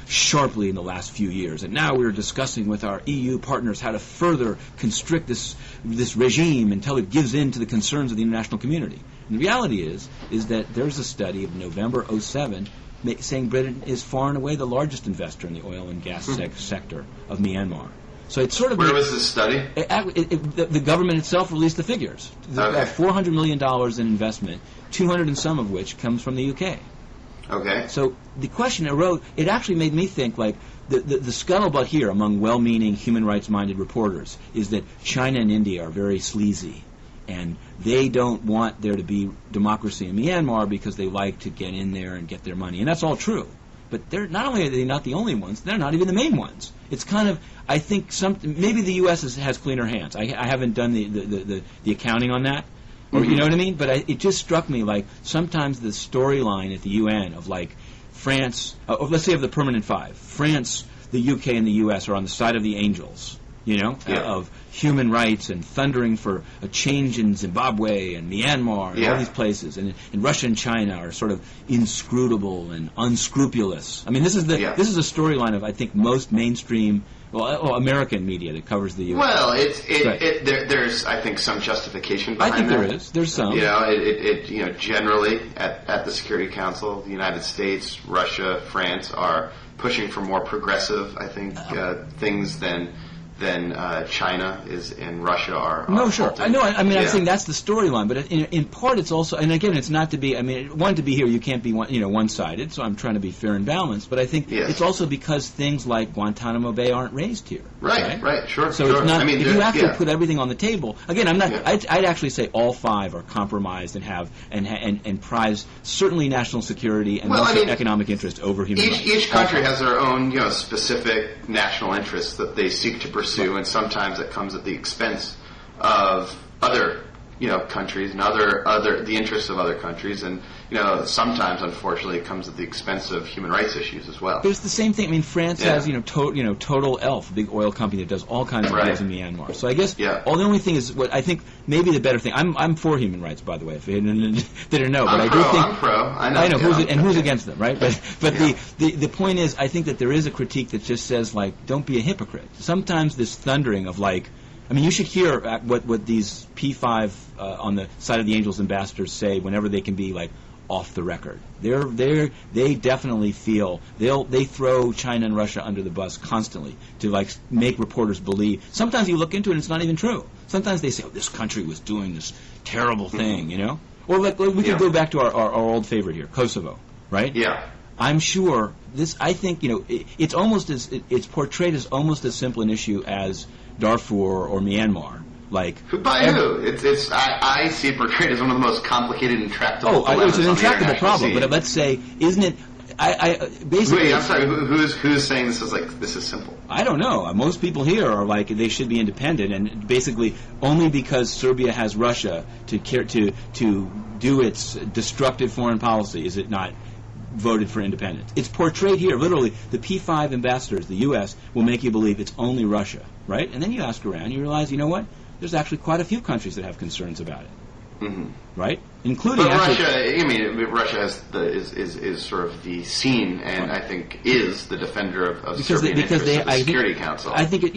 sharply in the last few years, and now we're discussing with our EU partners how to further constrict this regime until it gives in to the concerns of the international community. And the reality is that there's a study of November '07 saying Britain is far and away the largest investor in the oil and gas sector of Myanmar. So it's sort of... Where was this study? The government itself released the figures. $400 million in investment, 200 and some of which comes from the UK. Okay. So the question arose, it actually made me think, like, the scuttlebutt here among well-meaning, human rights-minded reporters is that China and India are very sleazy, and they don't want there to be democracy in Myanmar because they like to get in there and get their money. And that's all true. But they're not only are they not the only ones, they're not even the main ones. It's kind of, I think, maybe the U.S. has cleaner hands. I haven't done the accounting on that. Or, you know what I mean? But it just struck me, like, sometimes the storyline at the UN of, like, France, let's say of the Permanent Five, France, the UK, and the US are on the side of the angels, of human rights and thundering for a change in Zimbabwe and Myanmar and all these places. And Russia and China are sort of inscrutable and unscrupulous. I mean, this is a storyline of, I think, most mainstream... American media that covers the U.S. Well, there's, I think, some justification behind that. I think there is. There's some. Generally at the Security Council, the United States, Russia, France are pushing for more progressive, I think, things than China is and Russia are. No, sure. I know. I mean, I'm saying that's the storyline, but in part it's also, and again, it's not to be. I mean, one to be here, you can't be one-sided. So I'm trying to be fair and balanced, but I think it's also because things like Guantanamo Bay aren't raised here. Right. Sure. So it's not. I mean, if you have to put everything on the table, again, I'm not. I'd actually say all five are compromised and have and prize certainly national security and economic interest over human rights. Each country has their own specific national interests that they seek to pursue. And sometimes it comes at the expense of other, countries and the interests of other countries, and sometimes, unfortunately, it comes at the expense of human rights issues as well. There's the same thing. I mean, France has, Total Elf, a big oil company that does all kinds of deals in Myanmar. So I guess the only thing is what I think maybe the better thing. I'm for human rights, by the way. If you didn't know, but I do think I'm pro. I know who's against them, right? But the point is, I think that there is a critique that just says, like, don't be a hypocrite. Sometimes this thundering of, like, I mean, you should hear what these P5 on the side of the Angels ambassadors say whenever they can be, like, off the record. They definitely feel they throw China and Russia under the bus constantly to, like, make reporters believe. Sometimes you look into it and it's not even true. Sometimes they say, this country was doing this terrible thing, Or like we could go back to our old favorite here, Kosovo, right? Yeah. I'm sure I think it's almost it's portrayed as almost as simple an issue as Darfur or Myanmar. Like, by who? I see it portrayed as one of the most complicated, intractable dilemmas. It's an intractable problem. But let's say, isn't it? basically. Wait, I'm sorry. Who's saying this is simple? I don't know. Most people here are like they should be independent, and basically only because Serbia has Russia to do its destructive foreign policy is it not voted for independence. It's portrayed here, literally, the P5 ambassadors, the U.S., will make you believe it's only Russia, right? And then you ask around, you realize, you know what? There's actually quite a few countries that have concerns about it. Mm-hmm. Right? Including but Russia is sort of the scene, and I think is the defender of Serbian interests of the Security Council. I think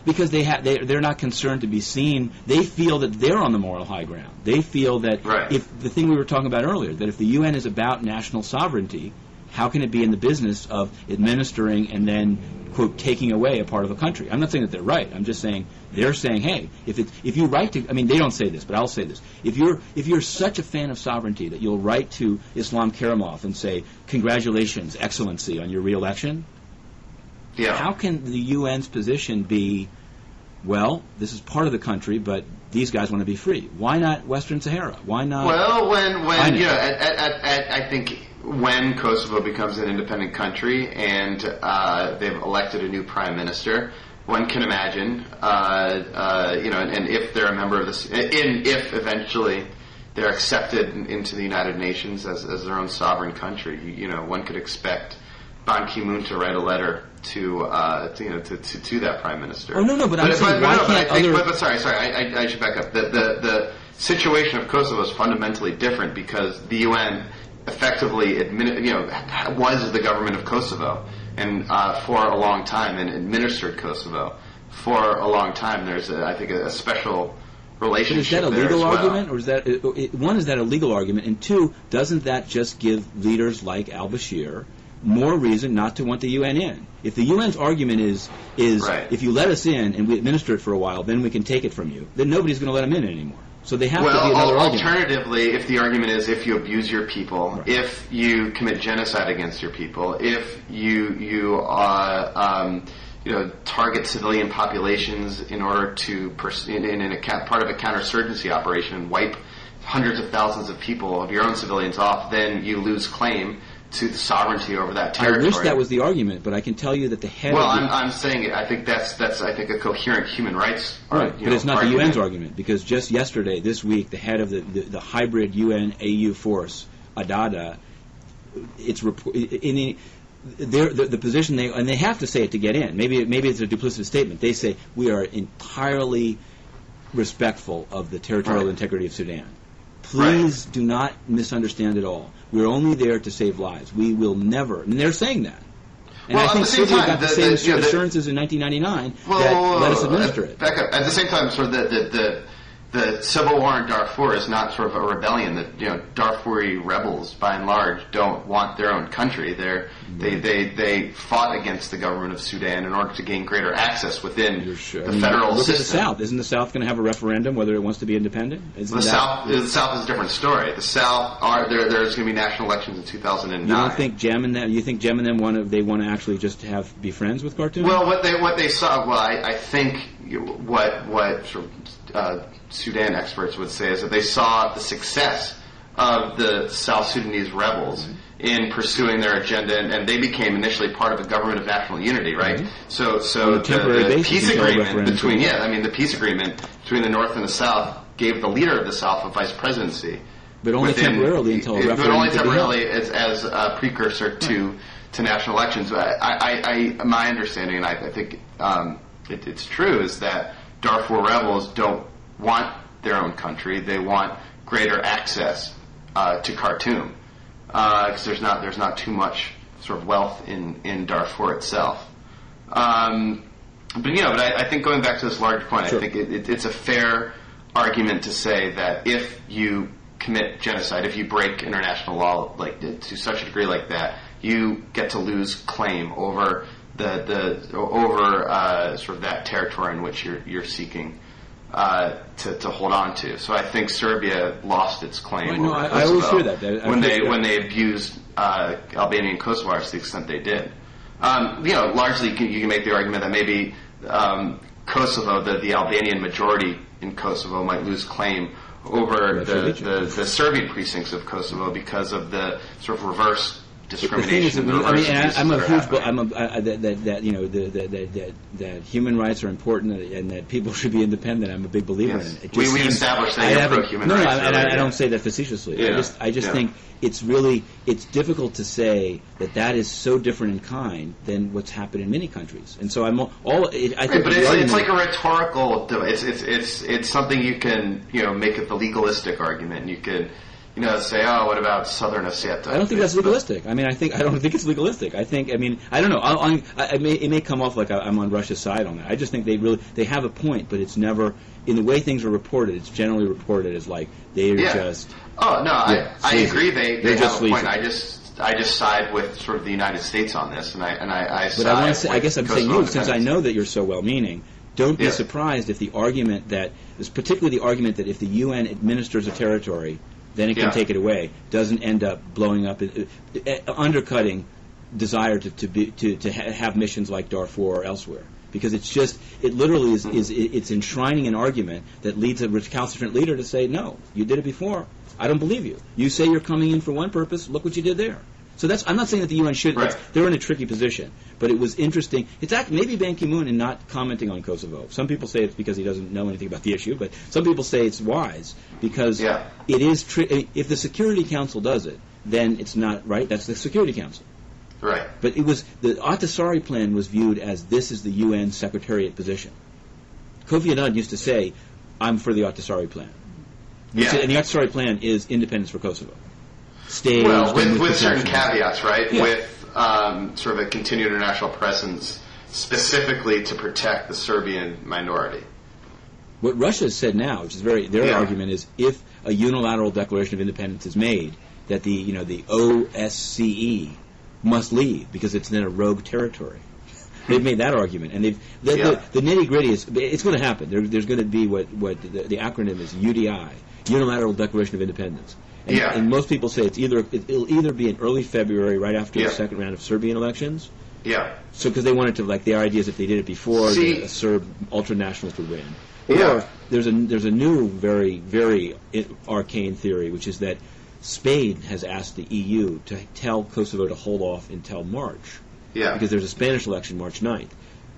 because they're not concerned to be seen. They feel that they're on the moral high ground. They feel that if the thing we were talking about earlier, that if the UN is about national sovereignty, how can it be in the business of administering and then, quote, taking away a part of a country? I'm not saying that they're right. I'm just saying they're saying, hey, if you write to, I mean, they don't say this, but I'll say this. If you're such a fan of sovereignty that you'll write to Islam Karimov and say, congratulations, excellency, on your re-election, how can the UN's position be, well, this is part of the country, but these guys want to be free? Why not Western Sahara? Why not? Well, I think when Kosovo becomes an independent country and they've elected a new prime minister, one can imagine, and if they're a member of this, if eventually they're accepted into the United Nations as their own sovereign country, one could expect Ban Ki-moon to write a letter to that prime minister. Oh no, but I'm saying sorry, I should back up. The situation of Kosovo is fundamentally different because the UN effectively was the government of Kosovo and for a long time and administered Kosovo for a long time. There's I think a special relationship. But is that a legal argument, or is that one? Is that a legal argument, and two, doesn't that just give leaders like al-Bashir more reason not to want the UN in? If the UN's argument is if you let us in and we administer it for a while, then we can take it from you, then nobody's going to let them in anymore. So they have to be another argument. Alternatively, if the argument is if you abuse your people, if you commit genocide against your people, if you target civilian populations in order to part of a counterinsurgency operation, wipe hundreds of thousands of people of your own civilians off, then you lose claim to the sovereignty over that territory. I wish that was the argument, but I can tell you that the head. Well, I'm saying it. I think that's a coherent human rights. Right, but it's not the UN's argument because just yesterday, this week, the head of the hybrid UN-AU force, Adada, the position they have to say it to get in. Maybe it's a duplicitous statement. They say we are entirely respectful of the territorial integrity of Sudan. Please do not misunderstand at all. We're only there to save lives. We will never. And they're saying that. And I think Serbia got the same assurances in 1999 that let us administer it. Back up. At the same time, sort of the civil war in Darfur is not sort of a rebellion. That Darfuri rebels, by and large, don't want their own country. They fought against the government of Sudan in order to gain greater access within the federal Look system. At the South. Isn't the South going to have a referendum whether it wants to be independent? The South is a different story. The South there's going to be national elections in 2009. You don't think Jem and them? You think Jem and them want to actually just be friends with Khartoum? Well, what they saw. Well, I think what sort of Sudan experts would say is that they saw the success of the South Sudanese rebels in pursuing their agenda, and they became initially part of the government of national unity, right? So the peace agreement between the peace agreement between the North and the South gave the leader of the South a vice presidency, but only temporarily until a referendum. But only temporarily as a precursor to national elections. My understanding, and I think it's true, is that Darfur rebels don't want their own country. They want greater access to Khartoum because there's not too much sort of wealth in Darfur itself. But I think going back to this larger point, I think it's a fair argument to say that if you commit genocide, if you break international law to such a degree like that, you get to lose claim over sort of that territory in which you're seeking to hold on to. So I think Serbia lost its claim. Well, I always hear that when they abused Albanian Kosovars to the extent they did. Largely you can make the argument that maybe Kosovo, the Albanian majority in Kosovo, might lose claim over the Serbian precincts of Kosovo because of the sort of reverse discrimination. I'm a huge. That human rights are important and that people should be independent. I'm a big believer in it. We established that you're pro-human rights. I don't say that facetiously. Yeah. I just think it's difficult to say that is so different in kind than what's happened in many countries. And so but it's like a rhetorical. It's something you can make a legalistic argument. And you could. Say, oh, what about Southern Ossetia? I don't think that's legalistic. I don't think it's legalistic. I don't know. It may come off like I'm on Russia's side on that. I just think they have a point, but it's never, in the way things are reported, it's generally reported as like they're just. Oh no, I agree. They have a point. Sleazy. I just side with sort of the United States on this, and I. But I guess I'm saying you, since I know that you're so well-meaning. Don't be surprised if the argument that, particularly the argument that if the UN administers a territory, then it can take it away, doesn't end up blowing up, undercutting desire to have missions like Darfur or elsewhere. Because it literally is enshrining an argument that leads a recalcitrant leader to say, no, you did it before, I don't believe you. You say you're coming in for one purpose, look what you did there. So I'm not saying that the UN should. Right. They're in a tricky position, but it was interesting. It's maybe Ban Ki-moon in not commenting on Kosovo. Some people say it's because he doesn't know anything about the issue, but some people say it's wise because it is. If the Security Council does it, then it's not right. That's the Security Council. Right. But it was the Ahtisaari plan was viewed as this is the UN Secretariat position. Kofi Annan used to say, "I'm for the Ahtisaari plan," and the Ahtisaari plan is independence for Kosovo. With certain caveats, right? Yeah. With sort of a continued international presence, specifically to protect the Serbian minority. What Russia has said now, which is their argument is, if a unilateral declaration of independence is made, that the OSCE must leave because it's in a rogue territory. They've made that argument, and the nitty-gritty is it's going to happen. There's going to be what the acronym is UDI, Unilateral Declaration of Independence. And most people say it'll either be in early February, right after the second round of Serbian elections. Yeah. So because they wanted to, the idea is if they did it before, the Serb ultranationalists would win. Or there's a new, very, very arcane theory, which is that Spain has asked the EU to tell Kosovo to hold off until March. Yeah. Because there's a Spanish election March 9th.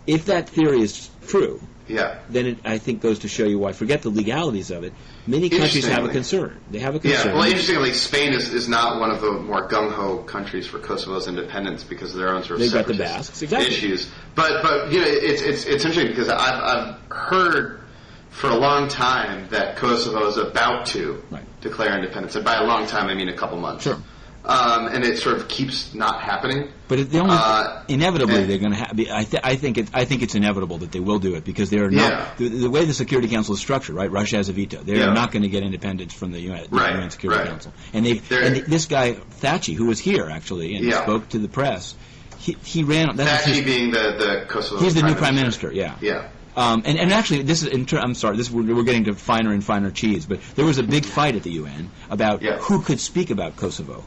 If that theory is true, then it, I think, goes to show you why. Forget the legalities of it. Many countries have a concern. They have a concern. Yeah, well, interestingly, Spain is not one of the more gung-ho countries for Kosovo's independence because of their own sort of got the Basques, issues. But it's interesting because I've heard for a long time that Kosovo is about to declare independence. And by a long time, I mean a couple months. Sure. And it sort of keeps not happening. But inevitably they're going to have. I think it's inevitable that they will do it because they are not the way the Security Council is structured. Right, Russia has a veto. They are not going to get independence from the UN Security Council. And this guy Thatchy, who was here actually and spoke to the press, he ran. Thatchy being the Kosovo. He's the new prime minister. Yeah. Yeah. And actually, this is. I'm sorry. We're getting to finer and finer cheese, but there was a big fight at the UN about who could speak about Kosovo,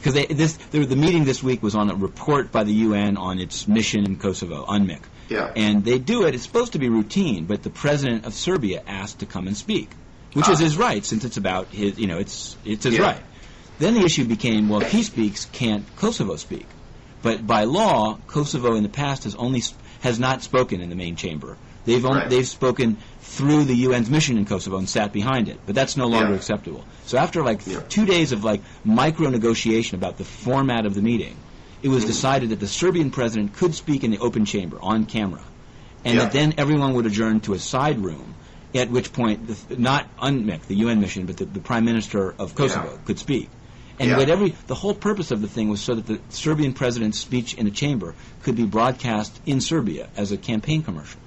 because the meeting this week was on a report by the UN on its mission in Kosovo, UNMIK. Yeah. And they do it. It's supposed to be routine, but the president of Serbia asked to come and speak, which is his right, since it's about his. It's his right. Then the issue became, well, if he speaks, can't Kosovo speak? But by law, Kosovo in the past has not spoken in the main chamber. They've spoken through the UN's mission in Kosovo and sat behind it, but that's no longer acceptable. So after 2 days of micro negotiation about the format of the meeting, it was decided that the Serbian president could speak in the open chamber on camera, and that then everyone would adjourn to a side room, at which point not UNMIK, the UN mission, but the prime minister of Kosovo could speak. And the whole purpose of the thing was so that the Serbian president's speech in a chamber could be broadcast in Serbia as a campaign commercial.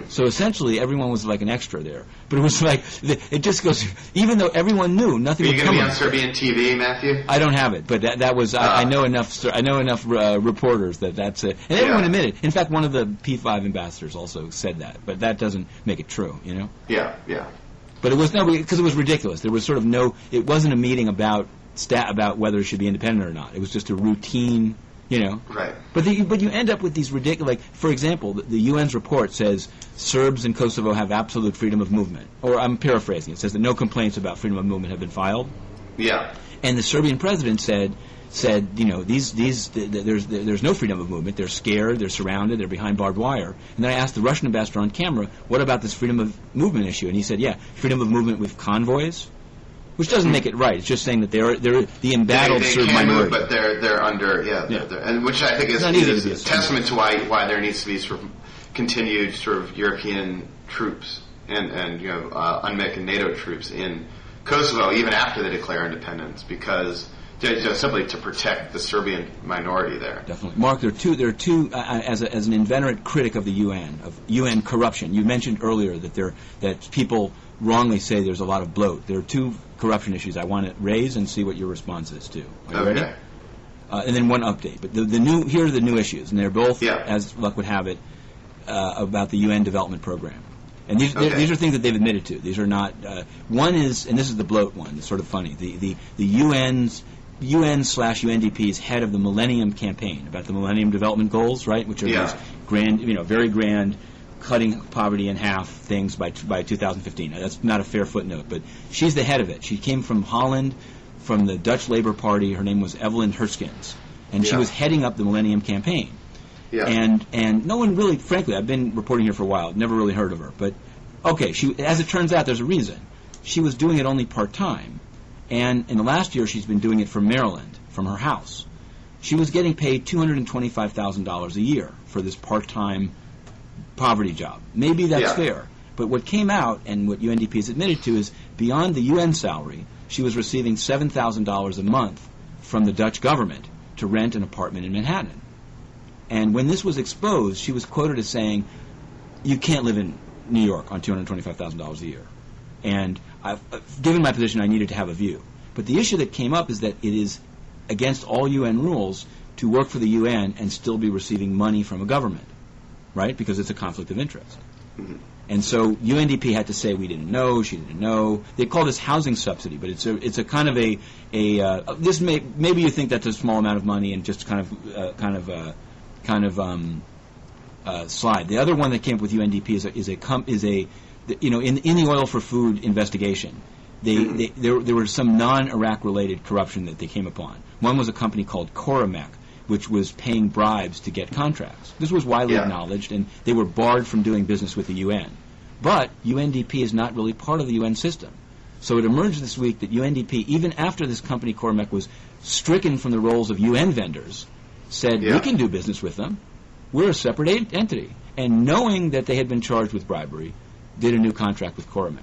So essentially, everyone was like an extra there. But it was it just goes. Even though everyone knew nothing would come. Are you going to be on Serbian TV, Matthew? I don't have it, but that was. I know enough. I know enough reporters that's it, and everyone admitted. In fact, one of the P5 ambassadors also said that, but that doesn't make it true, Yeah. But it was because it was ridiculous. There was sort of no. It wasn't a meeting about whether it should be independent or not. It was just a routine. Right. But you end up with these ridiculous. For example, the UN's report says Serbs in Kosovo have absolute freedom of movement. Or I'm paraphrasing. It says that no complaints about freedom of movement have been filed. Yeah. And the Serbian president said, said, there's no freedom of movement. They're scared. They're surrounded. They're behind barbed wire. And then I asked the Russian ambassador on camera, what about this freedom of movement issue? And he said, yeah, freedom of movement with convoys, which doesn't make it right. It's just saying that they're the embattled Serb minority. But they're under, and which I think is a testament to why there needs to be sort of continued sort of European troops and UNMIK and NATO troops in Kosovo even after they declare independence, because simply to protect the Serbian minority there. Definitely, Mark. There are two. As an inveterate critic of the UN, of UN corruption, you mentioned earlier that people wrongly say there's a lot of bloat. There are two corruption issues I want to raise and see what your response is to. Are you ready? And then one update. But here are the new issues, and they're both, as luck would have it, about the UN development program. And these are things that they've admitted to. These are not. One is, and this is the bloat one. It's sort of funny. The UN/UNDP's head of the Millennium Campaign about the Millennium Development Goals, right? Which are these grand, very grand, cutting poverty in half things by 2015. Now, that's not a fair footnote, but she's the head of it. She came from Holland, from the Dutch Labour Party. Her name was Evelyn Herskens, and she was heading up the Millennium Campaign. Yeah. And no one really, frankly, I've been reporting here for a while, never really heard of her. But, okay, as it turns out, there's a reason. She was doing it only part-time. And in the last year, she's been doing it from Maryland, from her house. She was getting paid $225,000 a year for this part-time poverty job. Maybe that's fair. But what came out, and what UNDP has admitted to, is beyond the UN salary, she was receiving $7,000 a month from the Dutch government to rent an apartment in Manhattan. And when this was exposed, she was quoted as saying, you can't live in New York on $225,000 a year. And given my position, I needed to have a view. But the issue that came up is that it is against all UN rules to work for the UN and still be receiving money from a government, right? Because it's a conflict of interest. Mm-hmm. And so UNDP had to say, we didn't know, she didn't know. They call this housing subsidy, but it's a kind of maybe you think that's a small amount of money and just kind of slide. The other one that came up with UNDP is in the oil for food investigation, there were some non-Iraq related corruption that they came upon. One was a company called Koramek, which was paying bribes to get contracts. This was widely acknowledged, and they were barred from doing business with the UN. But UNDP is not really part of the UN system. So it emerged this week that UNDP, even after this company Koramek was stricken from the roles of UN vendors, said, we can do business with them. We're a separate entity. And knowing that they had been charged with bribery, did a new contract with Koramek.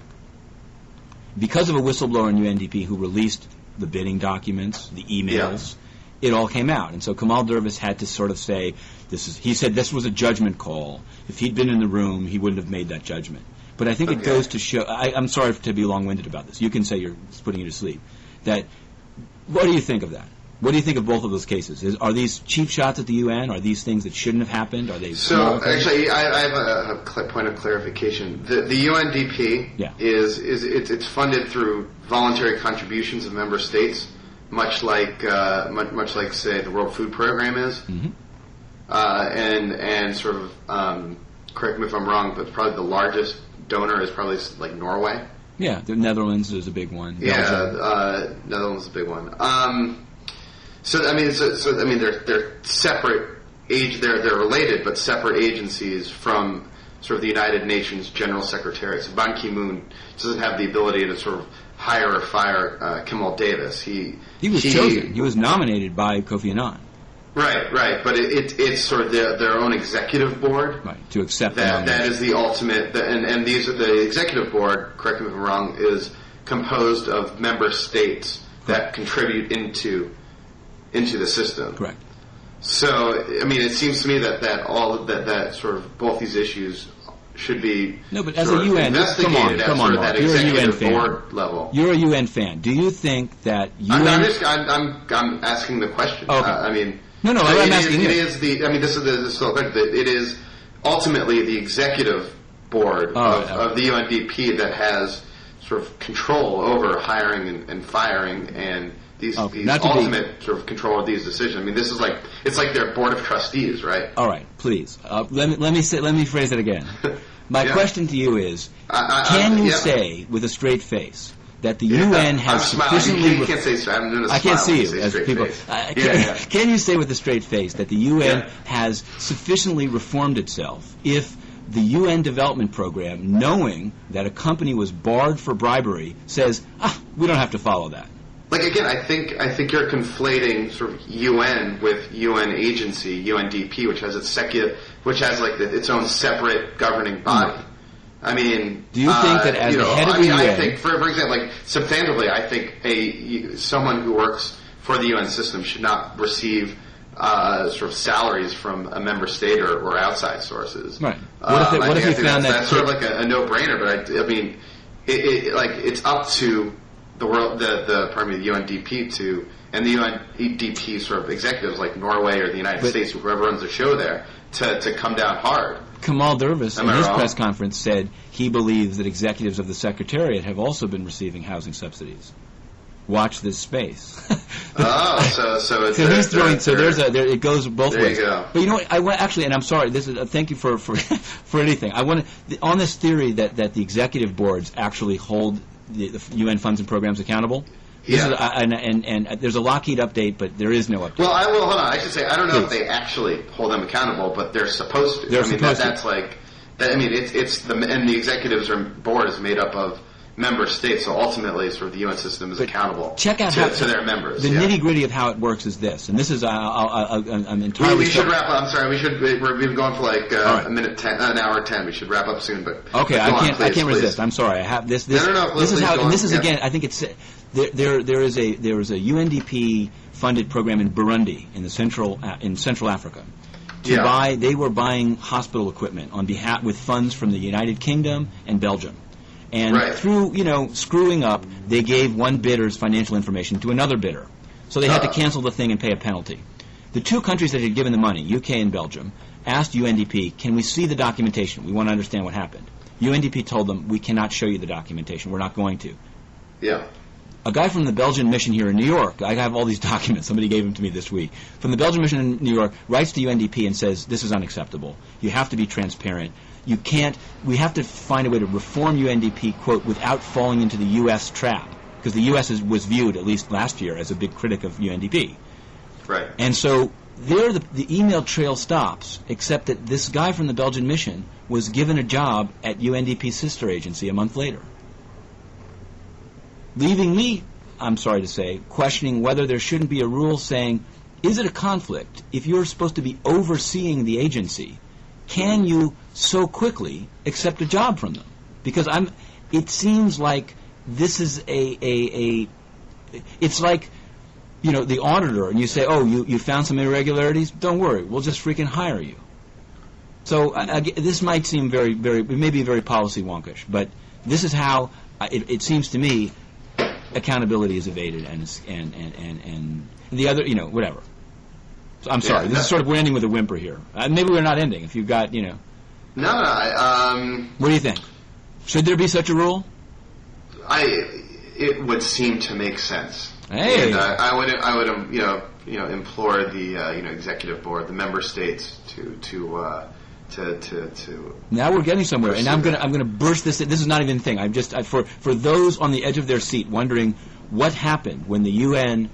Because of a whistleblower in UNDP who released the bidding documents, the emails, it all came out. And so Kamal Dervis had to sort of say, he said this was a judgment call. If he'd been in the room, he wouldn't have made that judgment. But I think it goes to show, I'm sorry to be long-winded about this. You can say it's putting you to sleep. What do you think of that? What do you think of both of those cases? Are these cheap shots at the UN? Are these things that shouldn't have happened? Are they? So actually, I have a point of clarification. The UNDP it's funded through voluntary contributions of member states, much like say the World Food Program is, and sort of correct me if I'm wrong, but probably the largest donor is probably like Norway. Yeah, the Netherlands is a big one. Yeah, Netherlands is a big one. So they're separate. They're related, but separate agencies from sort of the United Nations General Secretary. So Ban Ki-moon doesn't have the ability to sort of hire or fire Kemal Davis. He was chosen. He was nominated by Kofi Annan. Right. But it's sort of their own executive board. Right, to accept that is the ultimate. And the executive board, correct me if I'm wrong, is composed of member states that contribute into the system. Correct. So, I mean, it seems to me that sort of both these issues should be but as a UN, investigated come on, at you're a UN fan. Board level. You're a UN fan. Do you think that UN? I'm asking the question. Okay. I'm asking you. It is ultimately the executive board of the UNDP that has sort of control over hiring and firing and these ultimate sort of control of these decisions. I mean, this is it's like their board of trustees, right? All right, please. Let me phrase it again. My question to you is: can you say with a straight face that the UN has sufficiently... You can't say straight. I'm doing a I can't see you as people. Face. Can you say with a straight face that the UN has sufficiently reformed itself if the UN Development Program, knowing that a company was barred for bribery, says, we don't have to follow that? Like, again, I think you're conflating sort of UN with UN agency, UNDP, which has its own separate governing body. I mean, do you think that as the head of the UN... I think, for example, like, substantively, I think someone who works for the UN system should not receive sort of salaries from a member state or outside sources. Right. What if you found that... That's sort of like a no-brainer, but I mean, it's up to the UNDP and the UNDP sort of executives like Norway or the United States, whoever runs the show there, to come down hard. Kamal Dervis, in his press conference, said he believes that executives of the Secretariat have also been receiving housing subsidies. Watch this space. So it's it goes both ways. You go. But you know what? And I'm sorry. This is thank you for anything. I want to on this theory that the executive boards actually hold the UN funds and programs accountable. And there's a Lockheed update, but there is no update. Well, hold on. I should say I don't know if they actually hold them accountable, but they're supposed to. That's like that. I mean, and the executives board is made up of member states, so ultimately, sort of the UN system is accountable to their members. The nitty-gritty of how it works is this, and this is I'm entirely. We should wrap up. I'm sorry. We've been going for like an hour 10. We should wrap up soon, but okay. I can't resist. I'm sorry. I have this. This is how. And this is again. I think it's there is a UNDP funded program in Burundi in Central Africa. They were buying hospital equipment with funds from the United Kingdom and Belgium. And through, screwing up, they gave one bidder's financial information to another bidder. So they had to cancel the thing and pay a penalty. The two countries that had given the money, UK and Belgium, asked UNDP, can we see the documentation? We want to understand what happened. UNDP told them, we cannot show you the documentation. We're not going to. Yeah. A guy from the Belgian mission here in New York, I have all these documents, somebody gave them to me this week, from the Belgian mission in New York, writes to UNDP and says, this is unacceptable. You have to be transparent. We have to find a way to reform UNDP, quote, without falling into the U.S. trap. Because the U.S. was viewed, at least last year, as a big critic of UNDP. Right. And so there the email trail stops, except that this guy from the Belgian mission was given a job at UNDP's sister agency a month later. Leaving me, I'm sorry to say, questioning whether there shouldn't be a rule saying, is it a conflict if you're supposed to be overseeing the agency? Can you so quickly accept a job from them? Because it seems like this is it's like, the auditor, and you say, oh, you found some irregularities? Don't worry, we'll just freaking hire you. So this might seem it may be very policy wonkish, but this is how it seems to me accountability is evaded and the other, whatever. So I'm sorry. This is sort of, we're ending with a whimper here. Maybe we're not ending. If you've got, No. What do you think? Should there be such a rule? It would seem to make sense. Hey. And I would implore the executive board, the member states, to Now we're getting somewhere, and I'm gonna burst this. This is not even a thing. I'm just for those on the edge of their seat wondering what happened when the UN,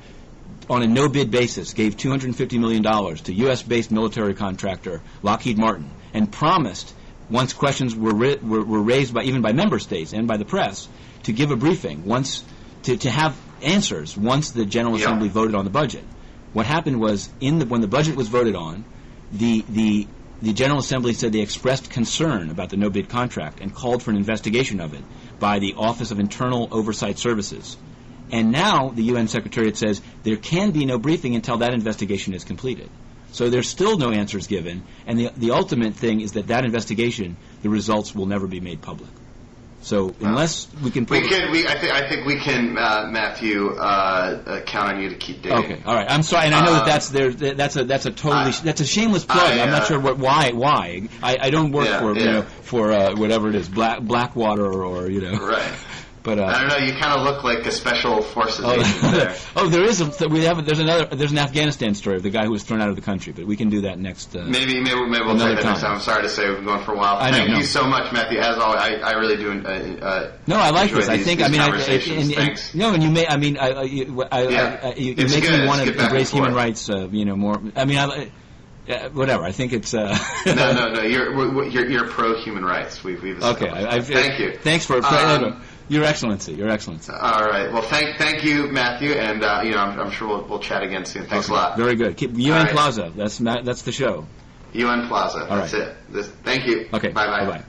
on a no-bid basis, gave $250 million to U.S.-based military contractor Lockheed Martin and promised, once questions were raised even by member states and by the press, to give a briefing, to have answers once the General Assembly voted on the budget. What happened was, when the budget was voted on, the General Assembly said they expressed concern about the no-bid contract and called for an investigation of it by the Office of Internal Oversight Services. And now the UN Secretariat says there can be no briefing until that investigation is completed. So there's still no answers given, and the ultimate thing is that investigation, the results will never be made public. So unless we can... I think we can, Matthew, count on you to keep dating. Okay, all right. I'm sorry, and I know that's a shameless plug. I'm not sure why. I don't work for whatever it is, Blackwater or. Right. But I don't know. You kind of look like a special forces agent there. There's an Afghanistan story of the guy who was thrown out of the country, but we can do that next. Maybe we'll take that next time. I'm sorry to say we've been going for a while. Thank you so much, Matthew. As always, I really do. No, I like this. I think. These Thanks. No, and you may. I mean, you make me want to embrace human rights. More. I mean, whatever. I think it's. No. You're pro human rights. We've okay. Thank you. Thanks for. Your Excellency, Your Excellency. All right. Well, thank you, Matthew, and I'm sure we'll chat again soon. Thanks a lot. Very good. UN Plaza. That's the show. UN Plaza. That's it. Thank you. Okay. Bye. Bye.